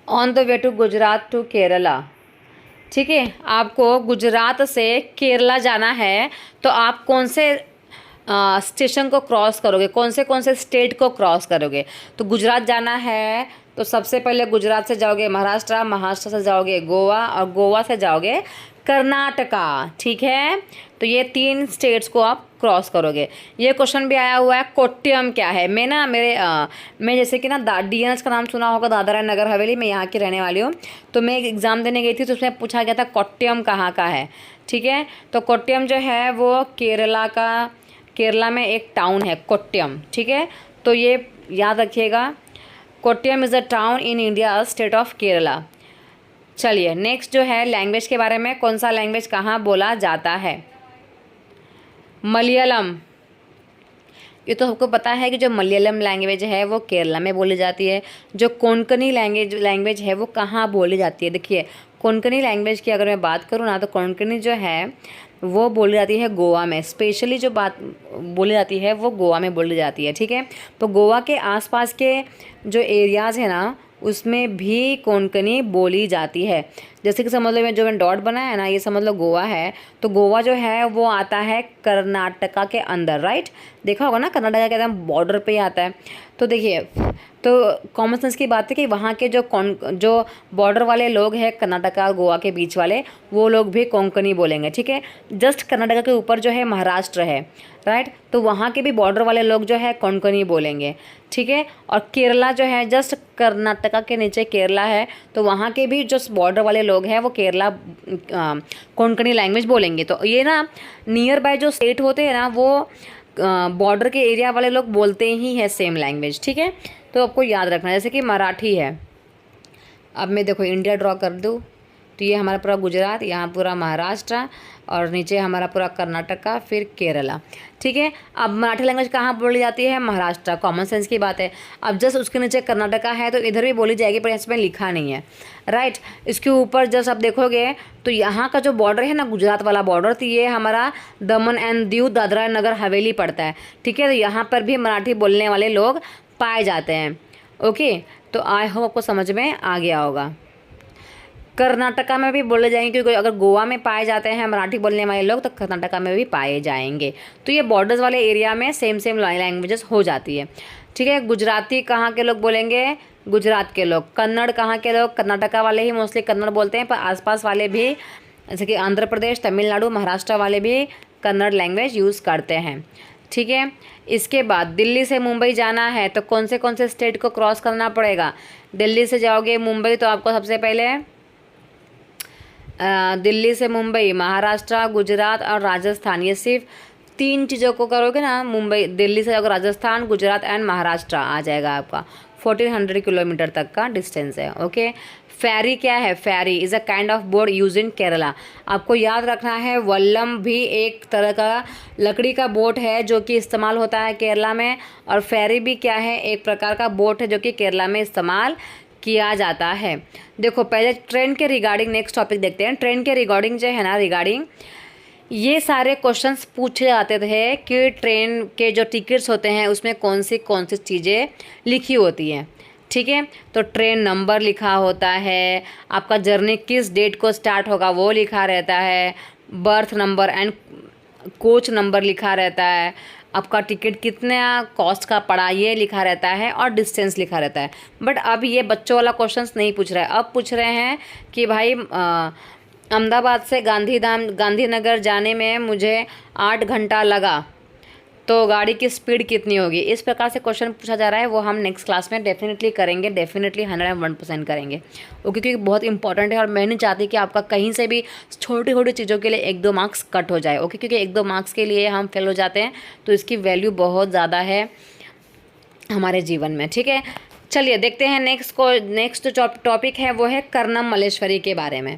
On the way to Gujarat to Kerala, ठीक है, आपको गुजरात से केरला जाना है, तो आप कौन से स्टेशन को क्रॉस करोगे, कौन से स्टेट को क्रॉस करोगे? तो गुजरात जाना है तो सबसे पहले गुजरात से जाओगे महाराष्ट्र, महाराष्ट्र से जाओगे गोवा, और गोवा से जाओगे कर्नाटका, ठीक है। तो ये 3 स्टेट्स को आप क्रॉस करोगे। ये क्वेश्चन भी आया हुआ है, कोट्यम क्या है? मैं जैसे कि ना DNS का नाम सुना होगा, दादरा एंड नगर हवेली, मैं यहाँ की रहने वाली हूँ, तो मैं एक एग्ज़ाम देने गई थी, तो उसमें पूछा गया था कोट्यम कहाँ का है, ठीक है। तो कोट्यम जो है वो केरला में एक टाउन है कोट्यम, ठीक है। तो ये याद रखिएगा, Kottayam is a town in India, state of Kerala. चलिए नेक्स्ट जो है लैंग्वेज के बारे में, कौन सा लैंग्वेज कहाँ बोला जाता है? मलयालम। ये तो सबको पता है कि जो मलयालम लैंग्वेज है वो केरला में बोली जाती है। जो कोंकणी लैंग्वेज है वो कहाँ बोली जाती है? देखिए, कोंकणी लैंग्वेज की अगर मैं बात करूँ ना, तो कोंकणी जो है वो बोली जाती है गोवा में। स्पेशली जो बात बोली जाती है वो गोवा में बोली जाती है, ठीक है। तो गोवा के आसपास के जो एरियाज़ है ना, उसमें भी कोंकणी बोली जाती है। जैसे कि समझ लो, जो मैंने डॉट बनाया है ना, ये समझ लो गोवा है, तो गोवा जो है वो आता है कर्नाटका के अंदर, राइट। देखा होगा ना, कर्नाटका के एकदम बॉर्डर पे ही आता है। तो देखिए, तो कॉमन सेंस की बात है कि वहाँ के जो बॉर्डर वाले लोग हैं कर्नाटका और गोवा के बीच वाले, वो लोग भी कोंकणी बोलेंगे, ठीक है। जस्ट कर्नाटका के ऊपर जो है महाराष्ट्र है, राइट, तो वहाँ के भी बॉर्डर वाले लोग जो है कोंकणी बोलेंगे, ठीक है। और केरला जो है जस्ट कर्नाटका के नीचे केरला है, तो वहाँ के भी जो बॉर्डर वाले लोग हैं वो केरला कोंकणी लैंग्वेज बोलेंगे। तो ये ना नियर बाय जो स्टेट होते हैं ना, वो बॉर्डर के एरिया वाले लोग बोलते ही हैं सेम लैंग्वेज, ठीक है। तो आपको याद रखना है, जैसे कि मराठी है। अब मैं देखो इंडिया ड्रॉ कर दूँ, तो ये हमारा पूरा गुजरात, यहाँ पूरा महाराष्ट्र, और नीचे हमारा पूरा कर्नाटका, फिर केरला, ठीक है। अब मराठी लैंग्वेज कहाँ बोली जाती है? महाराष्ट्र। कॉमन सेंस की बात है। अब जस्ट उसके नीचे कर्नाटका है, तो इधर भी बोली जाएगी, पर इसमें लिखा नहीं है, राइट। इसके ऊपर जस्ट आप देखोगे तो यहाँ का जो बॉर्डर है ना, गुजरात वाला बॉर्डर, तो ये हमारा दमन एंड दीव, दादरा नगर हवेली पड़ता है, ठीक है। तो यहाँ पर भी मराठी बोलने वाले लोग पाए जाते हैं। ओके, तो आई होप आपको समझ में आ गया होगा। कर्नाटका में भी बोले जाएंगे, क्योंकि अगर गोवा में पाए जाते हैं मराठी बोलने वाले लोग, तो कर्नाटका में भी पाए जाएंगे। तो ये बॉर्डर्स वाले एरिया में सेम लैंग्वेजेस हो जाती है, ठीक है। गुजराती कहाँ के लोग बोलेंगे? गुजरात के लोग। कन्नड़ कहाँ के लोग? कर्नाटका वाले ही मोस्टली कन्नड़ बोलते हैं, पर आसपास वाले भी, जैसे कि आंध्र प्रदेश, तमिलनाडु, महाराष्ट्र वाले भी कन्नड़ लैंग्वेज यूज़ करते हैं, ठीक है। इसके बाद दिल्ली से मुंबई जाना है, तो कौन से स्टेट को क्रॉस करना पड़ेगा? दिल्ली से जाओगे मुंबई, तो आपको सबसे पहले दिल्ली से मुंबई, महाराष्ट्र, गुजरात और राजस्थान, ये सिर्फ 3 चीज़ों को करोगे ना। मुंबई, दिल्ली से अगर राजस्थान, गुजरात एंड महाराष्ट्र आ जाएगा आपका। 1400 किलोमीटर तक का डिस्टेंस है, ओके। फेरी क्या है? Ferry is a kind of boat used in Kerala. आपको याद रखना है, वल्लम भी एक तरह का लकड़ी का बोट है जो कि इस्तेमाल होता है केरला में, और फेरी भी क्या है? एक प्रकार का बोट है जो कि केरला में इस्तेमाल किया जाता है। देखो, पहले ट्रेन के रिगार्डिंग नेक्स्ट टॉपिक देखते हैं। ट्रेन के रिगार्डिंग जो है ना, ये सारे क्वेश्चंस पूछे जाते थे कि ट्रेन के जो टिकट्स होते हैं उसमें कौन सी चीज़ें लिखी होती हैं, ठीक है। तो ट्रेन नंबर लिखा होता है, आपका जर्नी किस डेट को स्टार्ट होगा वो लिखा रहता है, birth number and coach number लिखा रहता है, आपका टिकट कितना कॉस्ट का पड़ा ये लिखा रहता है, और डिस्टेंस लिखा रहता है। बट अब ये बच्चों वाला क्वेश्चंस नहीं पूछ रहा है। अब पूछ रहे हैं कि भाई अहमदाबाद से गांधीनगर जाने में मुझे 8 घंटा लगा, तो गाड़ी की स्पीड कितनी होगी? इस प्रकार से क्वेश्चन पूछा जा रहा है। वो हम नेक्स्ट क्लास में डेफिनेटली करेंगे, डेफिनेटली 101% करेंगे, ओके। क्योंकि बहुत इंपॉर्टेंट है, और मैं नहीं चाहती कि आपका कहीं से भी छोटी छोटी चीज़ों के लिए 1-2 मार्क्स कट हो जाए, ओके। क्योंकि 1-2 मार्क्स के लिए हम फेल हो जाते हैं, तो इसकी वैल्यू बहुत ज़्यादा है हमारे जीवन में, ठीक है। चलिए देखते हैं नेक्स्ट जो टॉपिक है वो है कर्णम मल्लेश्वरी के बारे में,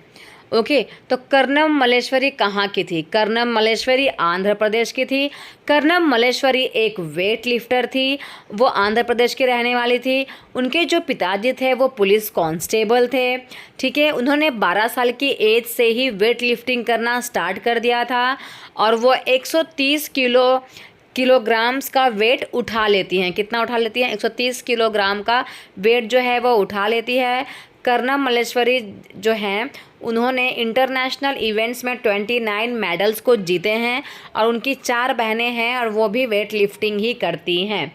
ओके। तो कर्णम मल्लेश्वरी कहाँ की थी? कर्णम मल्लेश्वरी आंध्र प्रदेश की थी। कर्णम मल्लेश्वरी एक वेट लिफ्टर थी, वो आंध्र प्रदेश की रहने वाली थी। उनके जो पिताजी थे वो पुलिस कांस्टेबल थे, ठीक है। उन्होंने 12 साल की एज से ही वेट लिफ्टिंग करना स्टार्ट कर दिया था, और वो 130 किलोग्राम्स का वेट उठा लेती हैं। कितना उठा लेती हैं? 130 किलोग्राम का वेट जो है वो उठा लेती है। कर्णम मल्लेश्वरी जो हैं उन्होंने इंटरनेशनल इवेंट्स में 29 मेडल्स को जीते हैं, और उनकी 4 बहनें हैं, और वो भी वेट लिफ्टिंग ही करती हैं।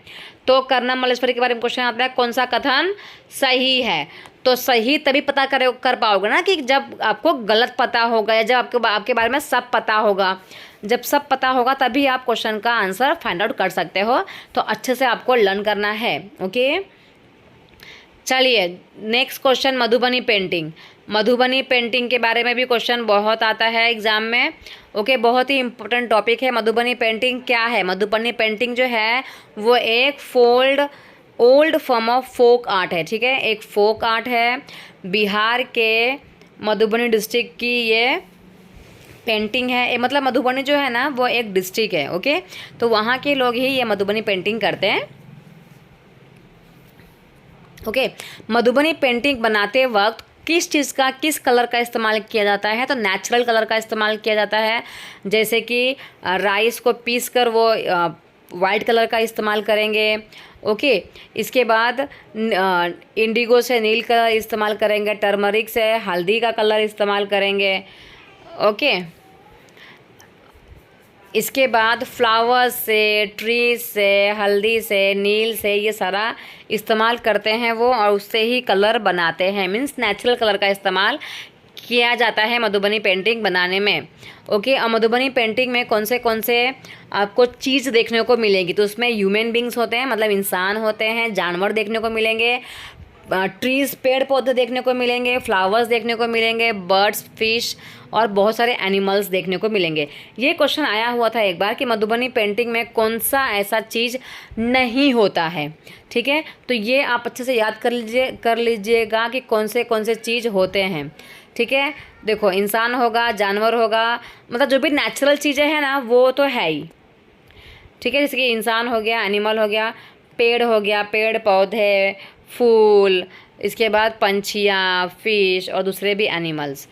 तो कर्णम मल्लेश्वरी के बारे में क्वेश्चन आता है, कौन सा कथन सही है? तो सही तभी पता कर पाओगे ना कि जब आपको गलत पता होगा, या जब आपके बारे में सब पता होगा। जब सब पता होगा तभी आप क्वेश्चन का आंसर फाइंड आउट कर सकते हो। तो अच्छे से आपको लर्न करना है, ओके। चलिए next question, Madhubani painting. Madhubani painting के बारे में भी क्वेश्चन बहुत आता है एग्जाम में, ओके। बहुत ही इंपॉर्टेंट टॉपिक है। मधुबनी पेंटिंग क्या है? मधुबनी पेंटिंग जो है वो एक old form of folk art है, ठीक है। एक फोक आर्ट है। बिहार के मधुबनी डिस्ट्रिक्ट की ये पेंटिंग है। मतलब मधुबनी जो है ना वो एक डिस्ट्रिक्ट है, ओके। तो वहाँ के लोग ही ये मधुबनी पेंटिंग करते हैं, ओके। मधुबनी पेंटिंग बनाते वक्त किस कलर का इस्तेमाल किया जाता है? तो नेचुरल कलर का इस्तेमाल किया जाता है। जैसे कि राइस को पीस कर वो वाइट कलर का इस्तेमाल करेंगे। ओके, इसके बाद इंडिगो से नील कलर इस्तेमाल करेंगे, टर्मरिक से हल्दी का कलर इस्तेमाल करेंगे। ओके, इसके बाद फ्लावर्स से, ट्रीज से, हल्दी से, नील से, ये सारा इस्तेमाल करते हैं वो, और उससे ही कलर बनाते हैं। मीन्स नेचुरल कलर का इस्तेमाल किया जाता है मधुबनी पेंटिंग बनाने में। ओके, और मधुबनी पेंटिंग में कौन से आपको चीज़ देखने को मिलेगी, तो उसमें ह्यूमन बींग्स होते हैं, मतलब इंसान होते हैं, जानवर देखने को मिलेंगे, ट्रीज़ पेड़ पौधे देखने को मिलेंगे, फ्लावर्स देखने को मिलेंगे, बर्ड्स, फिश और बहुत सारे एनिमल्स देखने को मिलेंगे। ये क्वेश्चन आया हुआ था एक बार कि मधुबनी पेंटिंग में कौन सा ऐसा चीज़ नहीं होता है। ठीक है, तो ये आप अच्छे से याद कर लीजिएगा कि कौन से चीज़ होते हैं। ठीक है, देखो इंसान होगा, जानवर होगा, मतलब जो भी नेचुरल चीज़ें हैं ना वो तो है ही। ठीक है, जैसे कि इंसान हो गया, एनिमल हो गया, पेड़ हो गया, पेड़ पौधे, फूल, इसके बाद पंछियाँ, फिश और दूसरे भी एनिमल्स।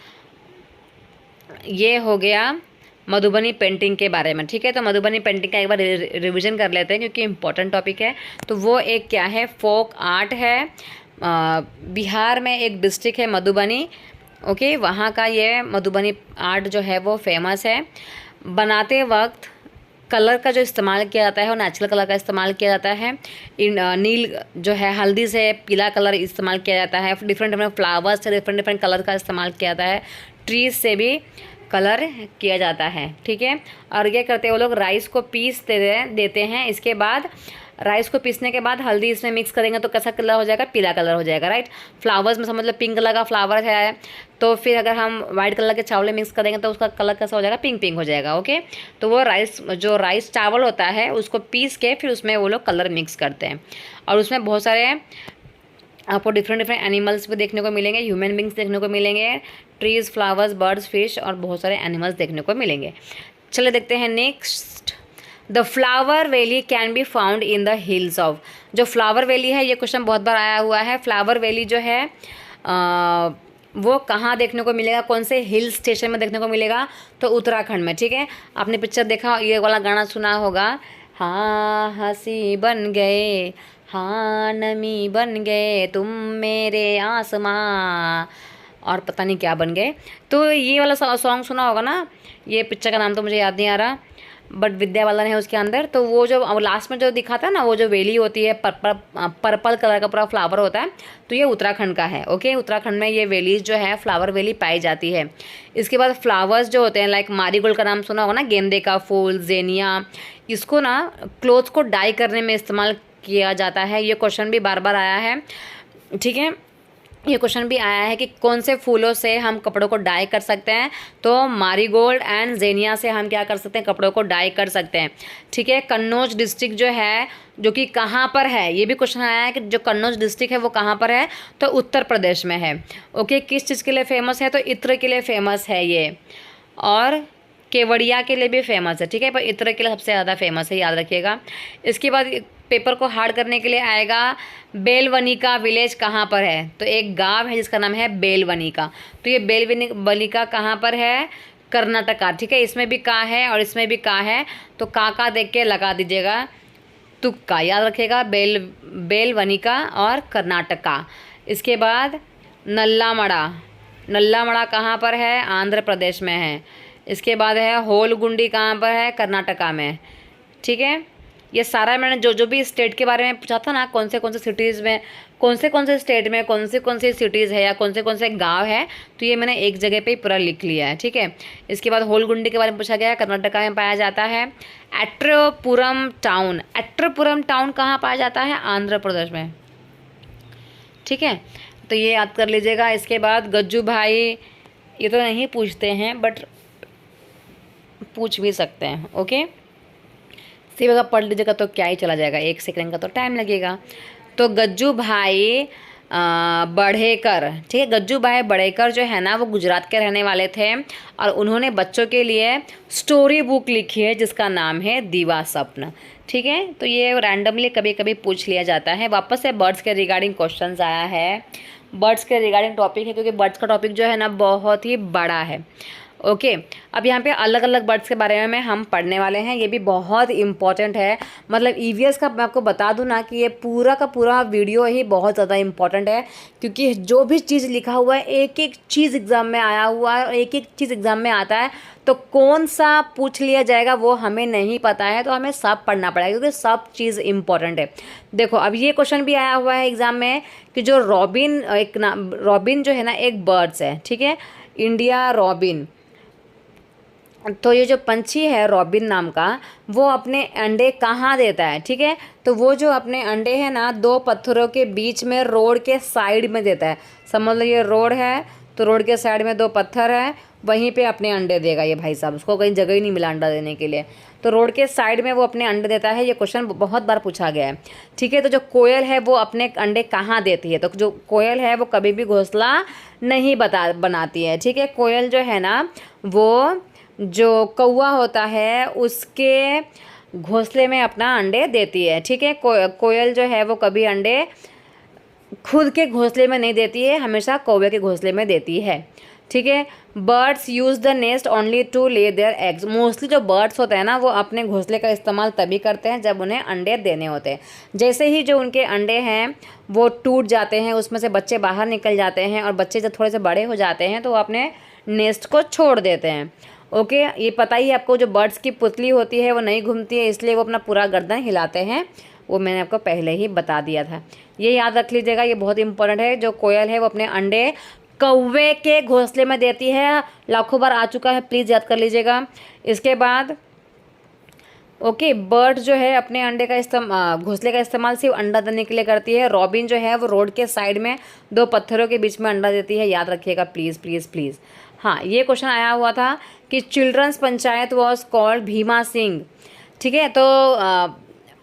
ये हो गया मधुबनी पेंटिंग के बारे में। ठीक है, तो मधुबनी पेंटिंग का एक बार रिवीजन कर लेते हैं क्योंकि इम्पोर्टेंट टॉपिक है। तो वो एक क्या है, फोक आर्ट है। बिहार में एक डिस्ट्रिक्ट है मधुबनी। ओके, वहाँ का ये मधुबनी आर्ट जो है वो फेमस है। बनाते वक्त कलर का जो इस्तेमाल किया जाता है वो नेचुरल कलर का इस्तेमाल किया जाता है। नील जो है, हल्दी से पीला कलर इस्तेमाल किया जाता है। डिफरेंट फ्लावर्स से डिफरेंट कलर का इस्तेमाल किया जाता है। ट्रीज से भी कलर किया जाता है। ठीक है, और ये करते वो लोग राइस को पीस देते हैं। इसके बाद राइस को पीसने के बाद हल्दी इसमें मिक्स करेंगे तो कैसा कलर हो जाएगा, पीला कलर हो जाएगा। राइट, फ्लावर्स में समझ लो पिंक कलर का फ्लावर है, तो फिर अगर हम वाइट कलर के चावल मिक्स करेंगे तो उसका कलर कैसा हो जाएगा, पिंक हो जाएगा। ओके, तो वो राइस चावल होता है उसको पीस के फिर उसमें वो लोग कलर मिक्स करते हैं। और उसमें बहुत सारे आपको डिफरेंट एनिमल्स भी देखने को मिलेंगे, ह्यूमन बींग्स देखने को मिलेंगे, ट्रीज, फ्लावर्स, बर्ड्स, फिश और बहुत सारे एनिमल्स देखने को मिलेंगे। चलिए देखते हैं next. The flower valley can be found in the hills of. जो फ्लावर वैली है, ये क्वेश्चन बहुत बार आया हुआ है। फ्लावर वैली जो है वो कहाँ देखने को मिलेगा, कौन से हिल स्टेशन में देखने को मिलेगा, तो उत्तराखंड में। ठीक है, आपने पिक्चर देखा, ये वाला गाना सुना होगा, हाँ हंसी बन गए, हाँ नमी बन गए तुम मेरे आसमां, और पता नहीं क्या बन गए। तो ये वाला सॉन्ग सुना होगा ना। ये पिक्चर का नाम तो मुझे याद नहीं आ रहा, बट विद्या बालन है उसके अंदर। तो वो जो लास्ट में जो दिखाता है ना, वो जो वेली होती है, पर्पल कलर का पूरा फ्लावर होता है, तो ये उत्तराखंड का है। ओके, उत्तराखंड में ये वेली जो है, फ्लावर वेली पाई जाती है। इसके बाद फ्लावर्स जो होते हैं, लाइक मारीगोल्ड का नाम सुना होगा ना, गेंदे का फूल, जेनिया, इसको ना क्लोथ्स को डाई करने में इस्तेमाल किया जाता है। ये क्वेश्चन भी बार बार आया है। ठीक है, ये क्वेश्चन भी आया है कि कौन से फूलों से हम कपड़ों को डाई कर सकते हैं, तो मारीगोल्ड एंड जेनिया से हम क्या कर सकते हैं, कपड़ों को डाई कर सकते हैं। ठीक है, कन्नौज डिस्ट्रिक्ट जो है, जो कि कहाँ पर है, ये भी क्वेश्चन आया है कि जो कन्नौज डिस्ट्रिक्ट है वो कहाँ पर है, तो उत्तर प्रदेश में है। ओके, किस चीज़ के लिए फेमस है, तो इत्र के लिए फेमस है ये, और केवड़िया के लिए भी फेमस है। ठीक है, पर इत्र के लिए सबसे ज़्यादा फेमस है, याद रखिएगा। इसके बाद पेपर को हार्ड करने के लिए आएगा, बेलवनिका विलेज कहाँ पर है, तो एक गांव है जिसका नाम है बेलवनिका। तो ये बेलवनिका कहाँ पर है, कर्नाटका। ठीक है, इसमें भी का है और इसमें भी का है, तो का देख के लगा दीजिएगा, तुक्का, याद रखिएगा, बेलवनिका और कर्नाटका। इसके बाद नल्लामड़ा कहाँ पर है, आंध्र प्रदेश में है। इसके बाद है होलगुंडी, कहाँ पर है, कर्नाटका में। ठीक है, ये सारा मैंने जो भी स्टेट के बारे में पूछा था ना, कौन से सिटीज़ में, कौन से स्टेट में कौन से सिटीज़ है या कौन से गांव है, तो ये मैंने एक जगह पे ही पूरा लिख लिया है। ठीक है, इसके बाद होलगुंडी के बारे में पूछा गया है, कर्नाटका में पाया जाता है। एट्रपुरम टाउन कहाँ पाया जाता है, आंध्र प्रदेश में। ठीक है, तो ये याद कर लीजिएगा। इसके बाद गज्जू भाई, ये तो नहीं पूछते हैं बट पूछ भी सकते हैं। ओके, सिर्फ अगर पढ़ लीजिएगा तो क्या ही चला जाएगा, 1 सेकंड का तो टाइम लगेगा। तो गज्जू भाई बढ़ेकर, ठीक है, गज्जू भाई बढ़ेकर जो है ना, वो गुजरात के रहने वाले थे और उन्होंने बच्चों के लिए स्टोरी बुक लिखी है जिसका नाम है दीवा स्वप्न। ठीक है, तो ये रैंडमली कभी कभी पूछ लिया जाता है। वापस से बर्ड्स के रिगार्डिंग क्वेश्चंस आया है, बर्ड्स के रिगार्डिंग टॉपिक है, क्योंकि बर्ड्स का टॉपिक जो है ना बहुत ही बड़ा है। ओके। अब यहाँ पे अलग अलग बर्ड्स के बारे में हम पढ़ने वाले हैं, ये भी बहुत इंपॉर्टेंट है। मतलब ईवीएस का मैं आपको बता दूं ना कि ये पूरा का पूरा वीडियो ही बहुत ज़्यादा इंपॉर्टेंट है, क्योंकि जो भी चीज़ लिखा हुआ है एक एक चीज़ एग्ज़ाम में आया हुआ है और एक एक चीज़ एग्ज़ाम में आता है, तो कौन सा पूछ लिया जाएगा वो हमें नहीं पता है, तो हमें सब पढ़ना पड़ेगा क्योंकि सब चीज़ इंपॉर्टेंट है। देखो अब ये क्वेश्चन भी आया हुआ है एग्ज़ाम में कि जो रॉबिन एक नाम, रॉबिन जो है ना एक बर्ड्स है, ठीक है, इंडिया रॉबिन। तो ये जो पंछी है रॉबिन नाम का, वो अपने अंडे कहाँ देता है, ठीक है, तो वो जो अपने अंडे हैं ना दो पत्थरों के बीच में रोड के साइड में देता है। समझ लो ये रोड है, तो रोड के साइड में दो पत्थर है, वहीं पे अपने अंडे देगा ये भाई साहब, उसको कहीं जगह ही नहीं मिला अंडा देने के लिए, तो रोड के साइड में वो अपने अंडे देता है। ये क्वेश्चन बहुत बार पूछा गया है, ठीक है। तो जो कोयल है वो अपने अंडे कहाँ देती है, तो जो कोयल है वो कभी भी घोंसला नहीं बनाती है, ठीक है। कोयल जो है ना वो जो कौवा होता है उसके घोंसले में अपना अंडे देती है, ठीक है। कोयल जो है वो कभी अंडे खुद के घोंसले में नहीं देती है, हमेशा कौवे के घोंसले में देती है, ठीक है। Birds use the nest only to lay their eggs. Mostly जो बर्ड्स होते हैं ना वो अपने घोंसले का इस्तेमाल तभी करते हैं जब उन्हें अंडे देने होते हैं। जैसे ही जो उनके अंडे हैं वो टूट जाते हैं, उसमें से बच्चे बाहर निकल जाते हैं और बच्चे जब थोड़े से बड़े हो जाते हैं तो वो अपने नेस्ट को छोड़ देते हैं। ओके, ये पता ही आपको जो बर्ड्स की पुतली होती है वो नहीं घूमती है, इसलिए वो अपना पूरा गर्दन हिलाते हैं, वो मैंने आपको पहले ही बता दिया था। ये याद रख लीजिएगा, ये बहुत इंपॉर्टेंट है। जो कोयल है वो अपने अंडे कौवे के घोंसले में देती है, लाखों बार आ चुका है, प्लीज़ याद कर लीजिएगा। इसके बाद ओके, बर्ड जो है अपने अंडे का घोंसले का इस्तेमाल सिर्फ अंडा देने के लिए करती है। रॉबिन जो है वो रोड के साइड में दो पत्थरों के बीच में अंडा देती है, याद रखिएगा प्लीज़ प्लीज़ प्लीज़। हाँ, ये क्वेश्चन आया हुआ था कि children's panchayat was called Bhima Singh, ठीक है। तो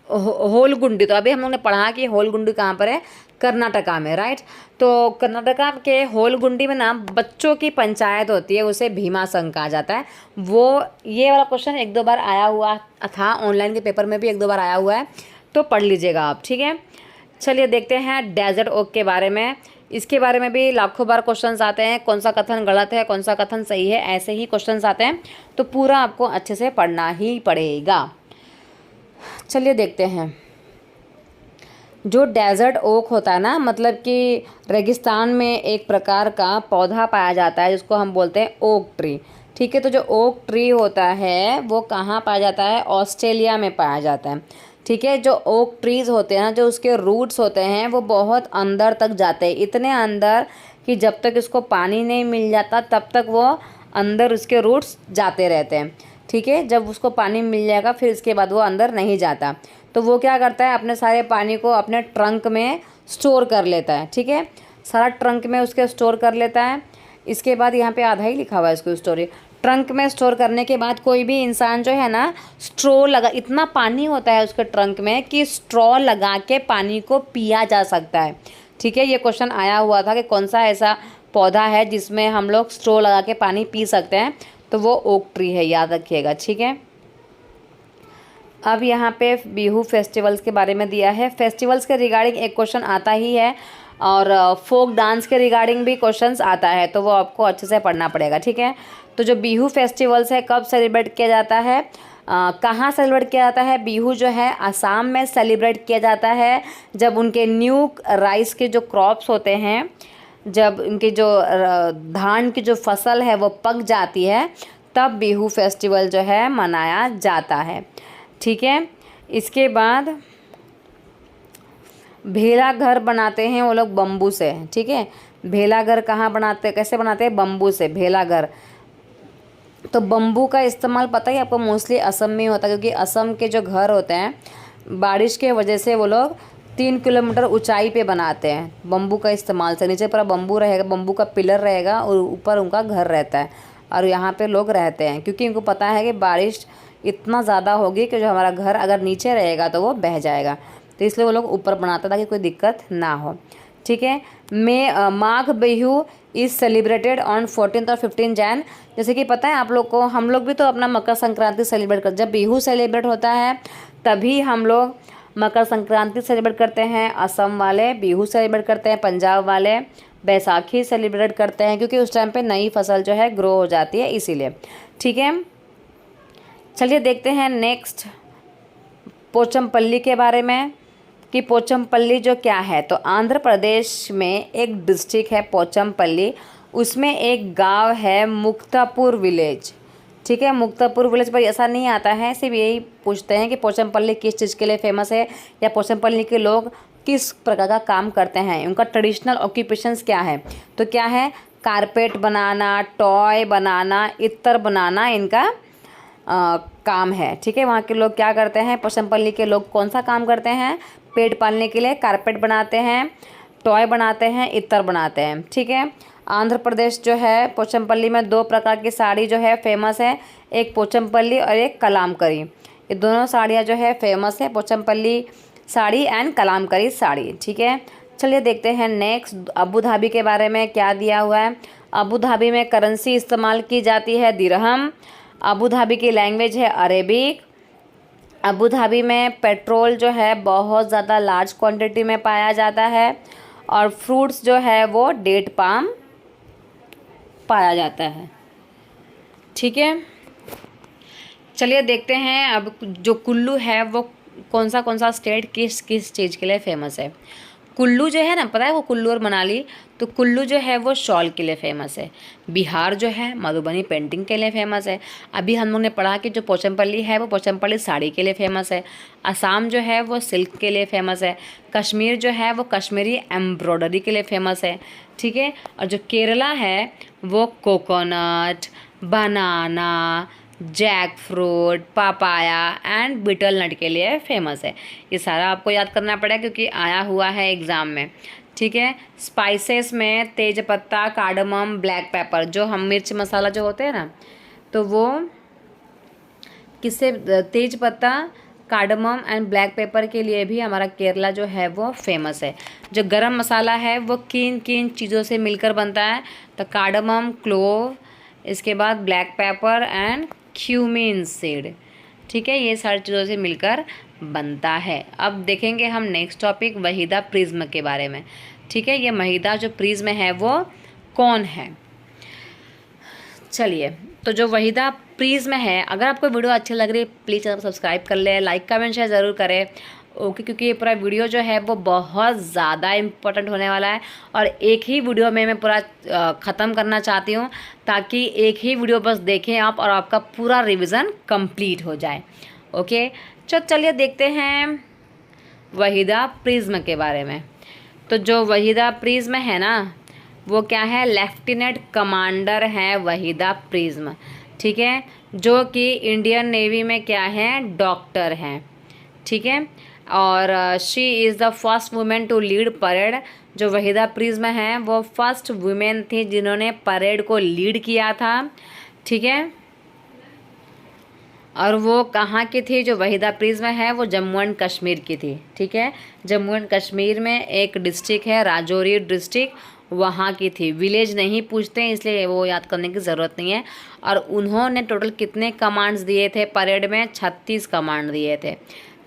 होलगुंडी, तो अभी हम लोग ने पढ़ा कि होलगुंडी कहाँ पर है, कर्नाटका में, राइट। तो कर्नाटका के होलगुंडी में ना बच्चों की पंचायत होती है, उसे भीमा संघ कहा जाता है। वो ये वाला क्वेश्चन एक दो बार आया हुआ था, ऑनलाइन के पेपर में भी एक दो बार आया हुआ है, तो पढ़ लीजिएगा आप, ठीक है। चलिए देखते हैं डेजर्ट ओक के बारे में। इसके बारे में भी लाखों बार क्वेश्चंस आते हैं, कौन सा कथन गलत है, कौन सा कथन सही है, ऐसे ही क्वेश्चंस आते हैं, तो पूरा आपको अच्छे से पढ़ना ही पड़ेगा। चलिए देखते हैं। जो डेजर्ट ओक होता है ना, मतलब कि रेगिस्तान में एक प्रकार का पौधा पाया जाता है जिसको हम बोलते हैं ओक ट्री, ठीक है। तो जो ओक ट्री होता है वो कहाँ पाया जाता है, ऑस्ट्रेलिया में पाया जाता है, ठीक है। जो ओक ट्रीज़ होते हैं ना, जो उसके रूट्स होते हैं वो बहुत अंदर तक जाते हैं, इतने अंदर कि जब तक इसको पानी नहीं मिल जाता तब तक वो अंदर उसके रूट्स जाते रहते हैं, ठीक है। जब उसको पानी मिल जाएगा फिर इसके बाद वो अंदर नहीं जाता, तो वो क्या करता है अपने सारे पानी को अपने ट्रंक में स्टोर कर लेता है, ठीक है। सारा ट्रंक में उसके स्टोर कर लेता है। इसके बाद यहाँ पे आधा ही लिखा हुआ है इसको स्टोरी। ट्रंक में स्टोर करने के बाद कोई भी इंसान जो है ना स्ट्रॉ लगा, इतना पानी होता है उसके ट्रंक में कि स्ट्रॉ लगा के पानी को पिया जा सकता है, ठीक है। ये क्वेश्चन आया हुआ था कि कौन सा ऐसा पौधा है जिसमें हम लोग स्ट्रॉ लगा के पानी पी सकते हैं, तो वो ओक ट्री है, याद रखिएगा, ठीक है। अब यहाँ पे बिहू फेस्टिवल्स के बारे में दिया है। फेस्टिवल्स के रिगार्डिंग एक क्वेश्चन आता ही है और फोक डांस के रिगार्डिंग भी क्वेश्चंस आता है, तो वो आपको अच्छे से पढ़ना पड़ेगा, ठीक है। तो जो बिहू फेस्टिवल्स है कब सेलिब्रेट किया जाता है, कहाँ सेलिब्रेट किया जाता है, बिहू जो है असम में सेलिब्रेट किया जाता है। जब उनके न्यू राइस के जो क्रॉप्स होते हैं, जब उनके जो धान की जो फसल है वो पक जाती है, तब बिहू फेस्टिवल जो है मनाया जाता है, ठीक है। इसके बाद भेला घर बनाते हैं वो लोग बम्बू से, ठीक है। भेला घर कहाँ बनाते, कैसे बनाते हैं, बम्बू से भेला घर। तो बम्बू का इस्तेमाल पता ही आपको मोस्टली असम में होता है, क्योंकि असम के जो घर होते हैं बारिश के वजह से वो लोग 3 किलोमीटर ऊंचाई पे बनाते हैं बम्बू का इस्तेमाल से। नीचे पूरा बम्बू रहेगा, बम्बू का पिलर रहेगा और ऊपर उनका घर रहता है और यहाँ पे लोग रहते हैं, क्योंकि उनको पता है कि बारिश इतना ज़्यादा होगी कि जो हमारा घर अगर नीचे रहेगा तो वो बह जाएगा, तो इसलिए वो लोग ऊपर बनाते ताकि कोई दिक्कत ना हो, ठीक है। Magh Bihu is celebrated on 14 और 15 जैन। जैसे कि पता है आप लोग को, हम लोग भी तो अपना मकर संक्रांति सेलिब्रेट करते, जब बिहू सेलिब्रेट होता है तभी हम लोग मकर संक्रांति सेलिब्रेट करते हैं। असम वाले बिहू सेलिब्रेट करते हैं, पंजाब वाले बैसाखी सेलिब्रेट करते हैं क्योंकि उस टाइम पे नई फसल जो है ग्रो हो जाती है इसीलिए। ठीक है, चलिए देखते हैं नेक्स्ट पोचमपल्ली के बारे में कि पोचमपल्ली जो क्या है। तो आंध्र प्रदेश में एक डिस्ट्रिक्ट है पोचमपल्ली, उसमें एक गांव है मुक्तापुर विलेज। ठीक है, मुक्तापुर विलेज पर ऐसा नहीं आता है, सिर्फ यही पूछते हैं कि पोचमपल्ली किस चीज़ के लिए फेमस है या पोचमपल्ली के लोग किस प्रकार का काम करते हैं, उनका ट्रेडिशनल ऑक्यूपेशंस क्या है। तो क्या है, कारपेट बनाना, टॉय बनाना, इत्र बनाना इनका काम है। ठीक है, वहाँ के लोग क्या करते हैं, पोचमपल्ली के लोग कौन सा काम करते हैं, पेट पालने के लिए कारपेट बनाते हैं, टॉय बनाते हैं, इत्र बनाते हैं। ठीक है, आंध्र प्रदेश जो है पोचमपल्ली में 2 प्रकार की साड़ी जो है फेमस है, एक पोचमपल्ली और एक कलामकरी। ये दोनों साड़ियाँ जो है फेमस है, पोचमपल्ली साड़ी एंड कलामकरी साड़ी। ठीक है, चलिए देखते हैं नेक्स्ट अबू धाबी के बारे में क्या दिया हुआ है। अबू धाबी में करेंसी इस्तेमाल की जाती है दिरहम। अबू धाबी की लैंग्वेज है अरेबिक। अबू धाबी में पेट्रोल जो है बहुत ज़्यादा लार्ज क्वांटिटी में पाया जाता है और फ्रूट्स जो है वो डेट पाम पाया जाता है। ठीक है, चलिए देखते हैं अब जो कुल्लू है वो कौन सा स्टेट किस किस चीज़ के लिए फेमस है। कुल्लू जो है ना, पता है वो कुल्लू और मनाली, तो कुल्लू जो है वो शॉल के लिए फेमस है। बिहार जो है मधुबनी पेंटिंग के लिए फेमस है। अभी हम लोग ने पढ़ा कि जो पोचमपल्ली है वो पोचमपल्ली साड़ी के लिए फेमस है। असम जो है वो सिल्क के लिए फेमस है। कश्मीर जो है वो कश्मीरी एम्ब्रॉयडरी के लिए फेमस है। ठीक है, और जो केरला है वो coconut, banana, jackfruit, papaya and betel nut के लिए फेमस है। ये सारा आपको याद करना पड़ेगा क्योंकि आया हुआ है एग्ज़ाम में। ठीक है, स्पाइसेस में तेज पत्ता, कार्डमम, ब्लैक पेपर, जो हम मिर्च मसाला जो होते हैं ना, तो वो किससे, तेज पत्ता, कार्डमम एंड ब्लैक पेपर के लिए भी हमारा केरला जो है वो फेमस है। जो गरम मसाला है वो किन किन चीज़ों से मिलकर बनता है, तो कार्डमम, क्लोव, इसके बाद black pepper and cumin seed. ठीक है, ये सारी चीज़ों से मिलकर बनता है। अब देखेंगे हम नेक्स्ट टॉपिक वहीदा प्रिज्म के बारे में। ठीक है, ये वहीदा जो प्रिज्म है वो कौन है। चलिए, तो जो वहीदा प्रिज्म है, अगर आपको वीडियो अच्छी लग रही है प्लीज़ चैनल को सब्सक्राइब कर ले, लाइक कमेंट शेयर ज़रूर करें। ओके, क्योंकि ये पूरा वीडियो जो है वो बहुत ज़्यादा इम्पोर्टेंट होने वाला है और एक ही वीडियो में मैं पूरा ख़त्म करना चाहती हूँ ताकि एक ही वीडियो बस देखें आप और आपका पूरा रिवीजन कंप्लीट हो जाए। ओके, चलिए देखते हैं वहीदा प्रिज्म के बारे में। तो जो वहीदा प्रिज्म है ना, वो क्या है, लेफ्टिनेंट कमांडर है वहीदा प्रिज्म। ठीक है, जो कि इंडियन नेवी में क्या है, डॉक्टर हैं। ठीक है, और she is the first women to lead parade. जो वहीदा प्रिज्म है वो फर्स्ट वुमेन थी जिन्होंने परेड को लीड किया था। ठीक है, और वो कहाँ की थी, जो वहीदा प्रिज्म है वो जम्मू एंड कश्मीर की थी। ठीक है, जम्मू एंड कश्मीर में एक डिस्ट्रिक्ट है राजौरी डिस्ट्रिक्ट, वहाँ की थी। विलेज नहीं पूछते हैं इसलिए वो याद करने की ज़रूरत नहीं है। और उन्होंने टोटल कितने कमांड्स दिए थे परेड में, 36 कमांड दिए थे।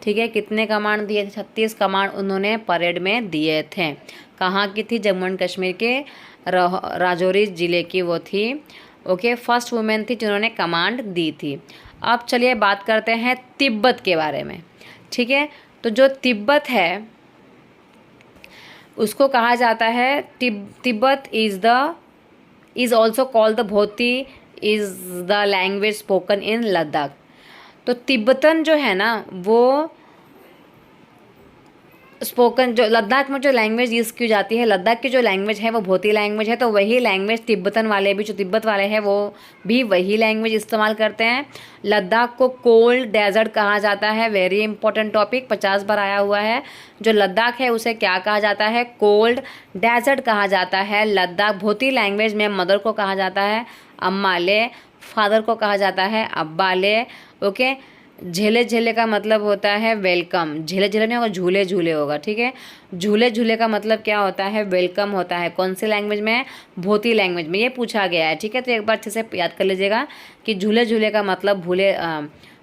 ठीक है, कितने कमांड दिए थे, 36 कमांड उन्होंने परेड में दिए थे। कहाँ की थी, जम्मू एंड कश्मीर के राजौरी ज़िले की वो थी। ओके, फर्स्ट वुमेन थी जिन्होंने कमांड दी थी। अब चलिए बात करते हैं तिब्बत के बारे में। ठीक है, तो जो तिब्बत है उसको कहा जाता है Tibet is also called the Bhoti is the language spoken in Ladakh. तो तिब्बतन जो है ना वो स्पोकन, जो लद्दाख में जो लैंग्वेज यूज़ की जाती है, लद्दाख की जो लैंग्वेज है वो भोती लैंग्वेज है। तो वही लैंग्वेज तिब्बतन वाले भी, जो तिब्बत वाले हैं वो भी वही लैंग्वेज इस्तेमाल करते हैं। लद्दाख को कोल्ड डेजर्ट कहा जाता है, वेरी इंपॉर्टेंट टॉपिक, 50 बार आया हुआ है। जो लद्दाख है उसे क्या कहा जाता है, कोल्ड डेजर्ट कहा जाता है। लद्दाख भोती लैंग्वेज में मदर को कहा जाता है अम्मा ले, फादर को कहा जाता है अब्बा ले। ओके, झेले झेले का मतलब होता है वेलकम, झेले झेले नहीं होगा, झूले झूले होगा। ठीक है, झूले झूले का मतलब क्या होता है, वेलकम होता है। कौन सी लैंग्वेज में, भोती लैंग्वेज में, ये पूछा गया है। ठीक है, तो एक बार अच्छे से याद कर लीजिएगा कि झूले झूले का मतलब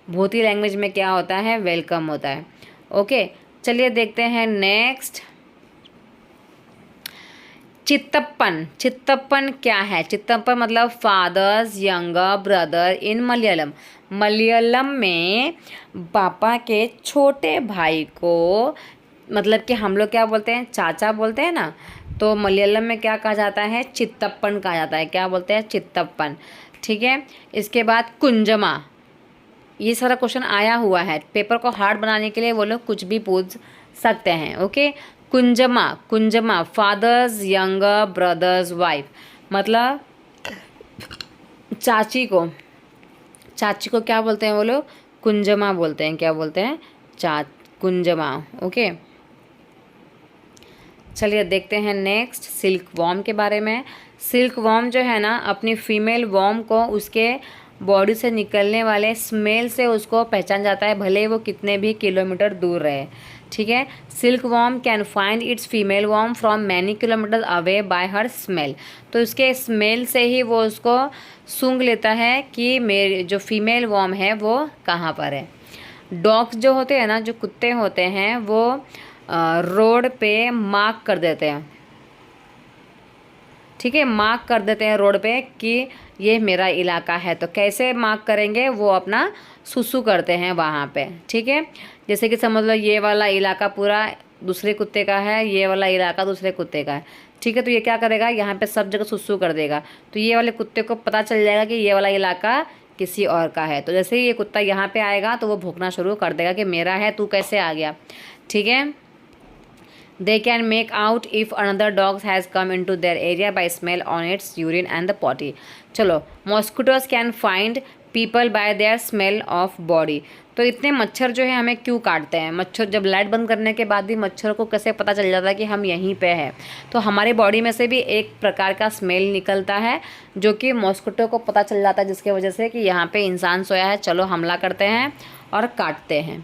भोती लैंग्वेज में क्या होता है, वेलकम होता है। ओके, चलिए देखते हैं नेक्स्ट चित्तप्पन, चित्तप्पन क्या है? चित्तप्पन मतलब fathers younger brother in Malayalam. Malayalam में पापा के छोटे भाई को, मतलब कि हम लोग क्या बोलते हैं, चाचा बोलते हैं ना, तो मलयालम में क्या कहा जाता है? चित्तप्पन कहा जाता है। क्या बोलते हैं? चित्तप्पन। ठीक है। इसके बाद कुंजमा, ये सारा क्वेश्चन आया हुआ है, पेपर को हार्ड बनाने के लिए वो लोग कुछ भी पूछ सकते हैं। ओके। कुंजमा, कुंजमा फादर्स यंगर ब्रदर्स वाइफ, मतलब चाची को, चाची को क्या बोलते हैं वो लोग? कुंजमा बोलते हैं। क्या बोलते हैं? कुंजमा। ओके। चलिए देखते हैं नेक्स्ट सिल्क वॉर्म के बारे में। सिल्क वॉर्म जो है ना, अपनी फीमेल वॉर्म को उसके बॉडी से निकलने वाले स्मेल से उसको पहचान जाता है, भले वो कितने भी किलोमीटर दूर रहे। ठीक है। Silk worm can find its female worm from many kilometre away by her smell. तो उसके स्मेल से ही वो उसको सूंघ लेता है कि मेरी जो फीमेल वॉर्म है वो कहाँ पर है। डॉग्स जो होते हैं ना, जो कुत्ते होते हैं, वो रोड पे मार्क कर देते हैं। ठीक है, मार्क कर देते हैं रोड पे कि ये मेरा इलाका है। तो कैसे मार्क करेंगे? वो अपना सुसु करते हैं वहाँ पे। ठीक है। जैसे कि समझ लो ये वाला इलाका पूरा दूसरे कुत्ते का है, ये वाला इलाका दूसरे कुत्ते का है। ठीक है। तो ये क्या करेगा? यहाँ पे सब जगह सुसु कर देगा। तो ये वाले कुत्ते को पता चल जाएगा कि ये वाला इलाका किसी और का है। तो जैसे ही ये कुत्ता यहाँ पे आएगा तो वो भौंकना शुरू कर देगा कि मेरा है, तू कैसे आ गया। ठीक है। They can make out if another dog has come into their area by smell on its urine and the potty. चलो, mosquitoes can find people by their smell of body. तो इतने मच्छर जो है हमें क्यों काटते हैं? मच्छर जब लाइट बंद करने के बाद भी मच्छर को कैसे पता चल जाता है कि हम यहीं पे हैं? तो हमारे बॉडी में से भी एक प्रकार का स्मेल निकलता है जो कि मॉस्किटो को पता चल जाता है, जिसके वजह से कि यहाँ पे इंसान सोया है, चलो हमला करते हैं और काटते हैं।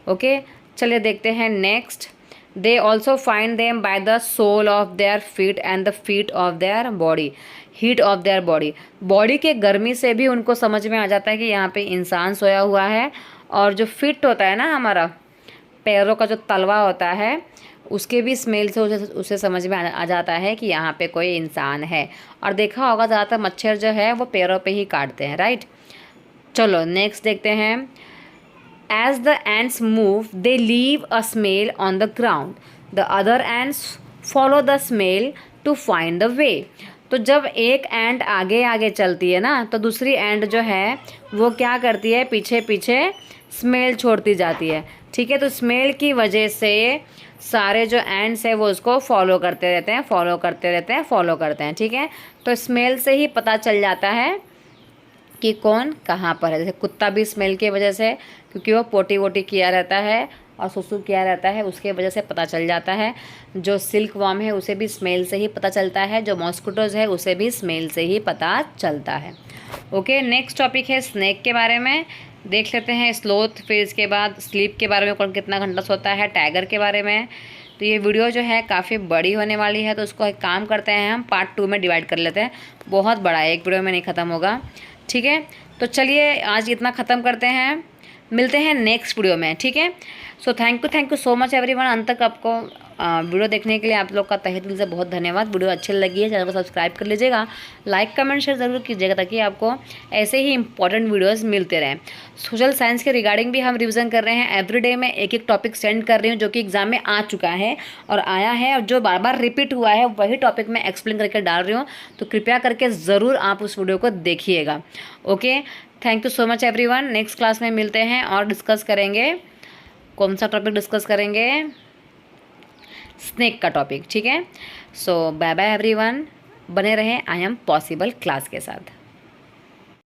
ओके। चलिए देखते हैं next. They also find them by the sole of their feet and the feet of their body. Heat of their body. Body के गर्मी से भी उनको समझ में आ जाता है कि यहाँ पे इंसान सोया हुआ है। और जो फिट होता है ना, हमारा पैरों का जो तलवा होता है, उसके भी स्मेल से उसे समझ में आ जाता है कि यहाँ पे कोई इंसान है। और देखा होगा ज़्यादातर मच्छर जो है वो पैरों पे ही काटते हैं, राइट। चलो नेक्स्ट देखते हैं। As the ants move, they leave a smell on the ground. The other ants follow the smell to find the way. तो जब एक एंट आगे आगे चलती है ना, तो दूसरी एंट जो है वो क्या करती है? पीछे पीछे स्मेल छोड़ती जाती है। ठीक है। तो स्मेल की वजह से सारे जो एंट्स हैं वो उसको फॉलो करते रहते हैं, फॉलो करते रहते हैं, फॉलो करते हैं। ठीक है। तो स्मेल से ही पता चल जाता है कि कौन कहाँ पर है। जैसे कुत्ता भी स्मेल की वजह से, क्योंकि वो पोटी वोटी किया रहता है और सुसु किया रहता है, उसके वजह से पता चल जाता है। जो सिल्क वॉर्म है उसे भी स्मेल से ही पता चलता है, जो मॉस्किटोज़ है उसे भी स्मेल से ही पता चलता है। ओके। नेक्स्ट टॉपिक है स्नेक के बारे में। देख लेते हैं स्लोथ, फिर इसके बाद स्लीप के बारे में, कौन कितना घंटा सोता है, टाइगर के बारे में। तो ये वीडियो जो है काफ़ी बड़ी होने वाली है, तो उसको एक काम करते हैं, हम पार्ट 2 में डिवाइड कर लेते हैं। बहुत बड़ा है, एक वीडियो में नहीं ख़त्म होगा। ठीक है। तो चलिए आज इतना ख़त्म करते हैं, मिलते हैं नेक्स्ट वीडियो में। ठीक है। So thank you so much everyone. अंत तक आपको वीडियो देखने के लिए आप लोग का तहे दिल से बहुत धन्यवाद। वीडियो अच्छी लगी है, चैनल को सब्सक्राइब कर लीजिएगा, लाइक कमेंट शेयर ज़रूर कीजिएगा, ताकि आपको ऐसे ही इंपॉर्टेंट वीडियोस मिलते रहें। सोशल साइंस के रिगार्डिंग भी हम रिवीजन कर रहे हैं। एवरीडे में एक एक टॉपिक सेंड कर रही हूँ जो कि एग्जाम में आ चुका है और आया है, और जो बार बार रिपीट हुआ है वही टॉपिक मैं एक्सप्लेन करके डाल रही हूँ। तो कृपया करके ज़रूर आप उस वीडियो को देखिएगा। Okay. Thank you so much everyone. Next class में मिलते हैं और डिस्कस करेंगे, कौन सा टॉपिक डिस्कस करेंगे? स्नेक का टॉपिक। ठीक है। सो बाय बाय एवरीवन, बने रहें आई एम पॉसिबल क्लास के साथ।